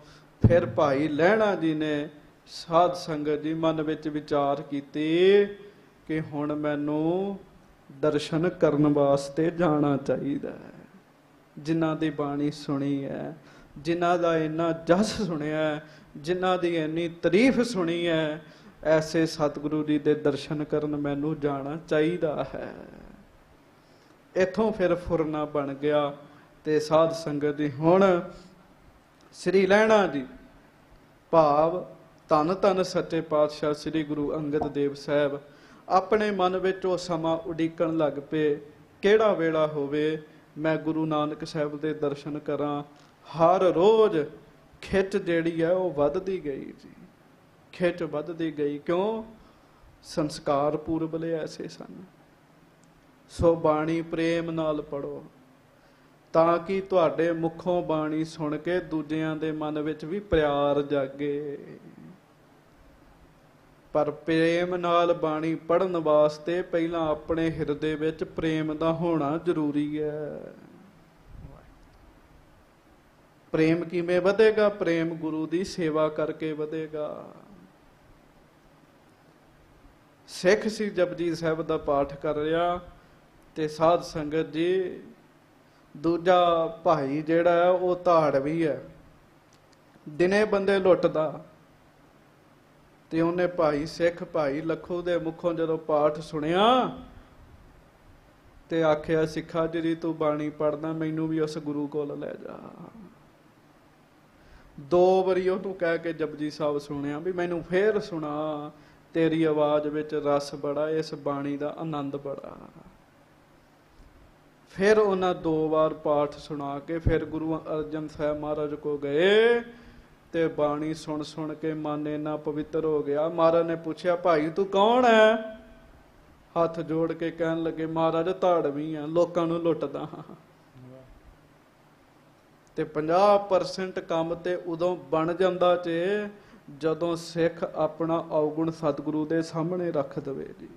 ਫਿਰ ਭਾਈ ਲਹਿਣਾ ਜੀ ਨੇ ਸਾਧ ਸੰਗਤ ਜੀ ਮਨ ਵਿੱਚ ਵਿਚਾਰ ਕੀਤੀ ਕਿ ਹੁਣ ਮੈਨੂੰ ਦਰਸ਼ਨ ਕਰਨ ਵਾਸਤੇ ਜਾਣਾ ਚਾਹੀਦਾ ਹੈ। ਜਿਨ੍ਹਾਂ ਦੀ ਬਾਣੀ ਸੁਣੀ ਹੈ, ਜਿਨ੍ਹਾਂ ਦਾ ਇੰਨਾ ਜਸ ਸੁਣਿਆ ਹੈ, ਜਿਨ੍ਹਾਂ ਦੀ ਇੰਨੀ ਤਾਰੀਫ ਸੁਣੀ ਹੈ, ਐਸੇ ਸਤਿਗੁਰੂ ਜੀ ਦੇ ਦਰਸ਼ਨ ਕਰਨ ਮੈਨੂੰ ਜਾਣਾ ਚਾਹੀਦਾ ਹੈ। ਇੱਥੋਂ ਫਿਰ ਫੁਰਨਾ ਬਣ ਗਿਆ ਤੇ ਸਾਧ ਸੰਗਤ ਜੀ ਹੁਣ ਸ੍ਰੀ ਲਹਿਣਾ ਜੀ ਭਾਵ ਧੰਨ ਧੰਨ ਸੱਚੇ ਪਾਤਸ਼ਾਹ ਸ੍ਰੀ ਗੁਰੂ ਅੰਗਦ ਦੇਵ ਸਾਹਿਬ ਆਪਣੇ ਮਨ ਵਿੱਚ ਉਹ ਸਮਾਂ ਉਡੀਕਣ ਲੱਗ ਪਏ, ਕਿਹੜਾ ਵੇਲਾ ਹੋਵੇ ਮੈਂ ਗੁਰੂ ਨਾਨਕ ਸਾਹਿਬ ਦੇ ਦਰਸ਼ਨ ਕਰਾਂ। ਹਰ ਰੋਜ਼ ਖਿੱਚ ਜਿਹੜੀ ਹੈ ਉਹ ਵੱਧਦੀ ਗਈ ਜੀ, ਖਿੱਚ ਵੱਧਦੀ ਗਈ। ਕਿਉਂ? ਸੰਸਕਾਰ ਪੂਰਬਲੇ ਐਸੇ ਸਨ। ਸੋ ਬਾਣੀ ਪ੍ਰੇਮ ਨਾਲ ਪੜੋ ਤਾਂ ਕਿ ਤੁਹਾਡੇ ਮੁਖੋਂ ਬਾਣੀ ਸੁਣ ਕੇ ਦੂਜਿਆਂ ਦੇ ਮਨ ਵਿੱਚ ਵੀ ਪਿਆਰ ਜਾਗੇ। ਪਰ ਪ੍ਰੇਮ ਨਾਲ ਬਾਣੀ ਪੜਨ ਵਾਸਤੇ ਪਹਿਲਾਂ ਆਪਣੇ ਹਿਰਦੇ ਵਿੱਚ ਪ੍ਰੇਮ ਦਾ ਹੋਣਾ ਜ਼ਰੂਰੀ ਹੈ। ਪ੍ਰੇਮ ਕਿਵੇਂ ਵਧੇਗਾ? ਪ੍ਰੇਮ ਗੁਰੂ ਦੀ ਸੇਵਾ ਕਰਕੇ ਵਧੇਗਾ। ਸਿੱਖ ਸੀ ਜਪਜੀ ਸਾਹਿਬ ਦਾ ਪਾਠ ਕਰ ਰਿਹਾ ਤੇ ਸਾਧ ਸੰਗਤ ਜੀ ਦੂਜਾ ਭਾਈ ਜਿਹੜਾ ਹੈ ਉਹ ਧਾੜਵੀ ਹੈ, ਦਿਨੇ ਬੰਦੇ ਲੁੱਟਦਾ। ਤੇ ਉਹਨੇ ਭਾਈ ਸਿੱਖ ਭਾਈ ਲੱਖੂ ਦੇ ਮੁਖੋਂ ਜਦੋਂ ਪਾਠ ਸੁਣਿਆ ਤੇ ਆਖਿਆ, ਸਿੱਖਾ ਜਿਹੜੀ ਤੂੰ ਬਾਣੀ ਪੜ੍ਹਦਾ ਮੈਨੂੰ ਵੀ ਉਸ ਗੁਰੂ ਕੋਲ ਲੈ ਜਾ। 2 ਵਾਰੀ ਉਹਨੂੰ ਕਹਿ ਕੇ ਜਪਜੀ ਸਾਹਿਬ ਸੁਣਿਆ ਵੀ ਮੈਨੂੰ ਫੇਰ ਸੁਣਾ, ਤੇਰੀ ਆਵਾਜ਼ ਵਿੱਚ ਰਸ ਬੜਾ, ਇਸ ਬਾਣੀ ਦਾ ਆਨੰਦ ਬੜਾ। ਫਿਰ ਉਹਨਾਂ 2 ਵਾਰ ਪਾਠ ਸੁਣਾ ਕੇ ਫਿਰ ਗੁਰੂ ਅਰਜਨ ਸਾਹਿਬ ਮਹਾਰਾਜ ਕੋ ਗਏ ਤੇ ਬਾਣੀ ਸੁਣ ਸੁਣ ਕੇ ਮਨ ਇੰਨਾ ਪਵਿੱਤਰ ਹੋ ਗਿਆ। ਮਹਾਰਾਜ ਨੇ ਪੁੱਛਿਆ, ਭਾਈ ਤੂੰ ਕੌਣ ਹੈ? ਹੱਥ ਜੋੜ ਕੇ ਕਹਿਣ ਲੱਗੇ, ਮਹਾਰਾਜ ਧਾੜਵੀ ਆ, ਲੋਕਾਂ ਨੂੰ ਲੁੱਟਦਾ ਹਾਂ। ਤੇ 50% ਕੰਮ ਤੇ ਉਦੋਂ ਬਣ ਜਾਂਦਾ ਜੇ ਜਦੋਂ ਸਿੱਖ ਆਪਣਾ ਔਗੁਣ ਸਤਿਗੁਰੂ ਦੇ ਸਾਹਮਣੇ ਰੱਖ ਦੇਵੇ ਜੀ।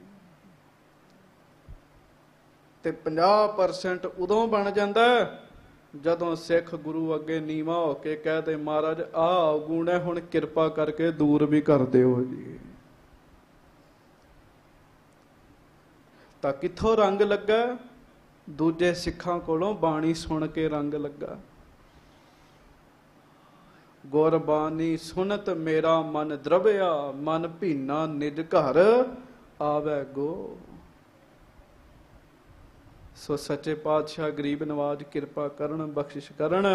ਤੇ 50% ਉਦੋਂ ਬਣ ਜਾਂਦਾ ਜਦੋਂ ਸਿੱਖ ਗੁਰੂ ਅੱਗੇ ਨੀਵਾਂ ਹੋ ਕੇ ਕਹਦੇ, ਮਹਾਰਾਜ ਆਹ ਔਗੁਣ ਹੈ, ਹੁਣ ਕਿਰਪਾ ਕਰਕੇ ਦੂਰ ਵੀ ਕਰ ਦਿਓ ਜੀ। ਤਾਂ ਕਿੱਥੋਂ ਰੰਗ ਲੱਗਾ? ਦੂਜੇ ਸਿੱਖਾਂ ਕੋਲੋਂ ਬਾਣੀ ਸੁਣ ਕੇ ਰੰਗ ਲੱਗਾ। ਗੁਰਬਾਣੀ ਸੁਨਤ ਮੇਰਾ ਮਨ ਦਰਵਿਆ, ਮਨ ਭੀਨਾ ਨਿਜ ਘਰ ਆਵੈ ਗੋ। ਸੋ ਸੱਚੇ ਪਾਤਸ਼ਾਹ ਗਰੀਬ ਨਵਾਜ ਕਿਰਪਾ ਕਰਨ, ਬਖਸ਼ਿਸ਼ ਕਰਨ।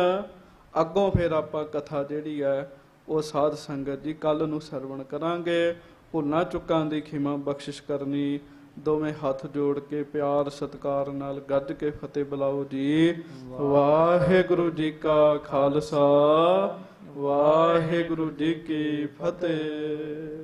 ਅੱਗੋਂ ਫਿਰ ਆਪਾਂ ਕਥਾ ਜਿਹੜੀ ਹੈ ਉਹ ਸਾਧ ਸੰਗਤ ਜੀ ਕੱਲ ਨੂੰ ਸਰਵਣ ਕਰਾਂਗੇ। ਭੁੱਲਾਂ ਚੁੱਕਾਂ ਦੀ ਖਿਮਾ ਬਖਸ਼ਿਸ਼ ਕਰਨੀ। ਦੋਵੇਂ ਹੱਥ ਜੋੜ ਕੇ ਪਿਆਰ ਸਤਿਕਾਰ ਨਾਲ ਗੱਜ ਕੇ ਫਤਿਹ ਬੁਲਾਓ ਜੀ। ਵਾਹਿਗੁਰੂ ਜੀ ਕਾ ਖਾਲਸਾ, ਵਾਹਿਗੁਰੂ ਜੀ ਕੀ ਫਤਿਹ।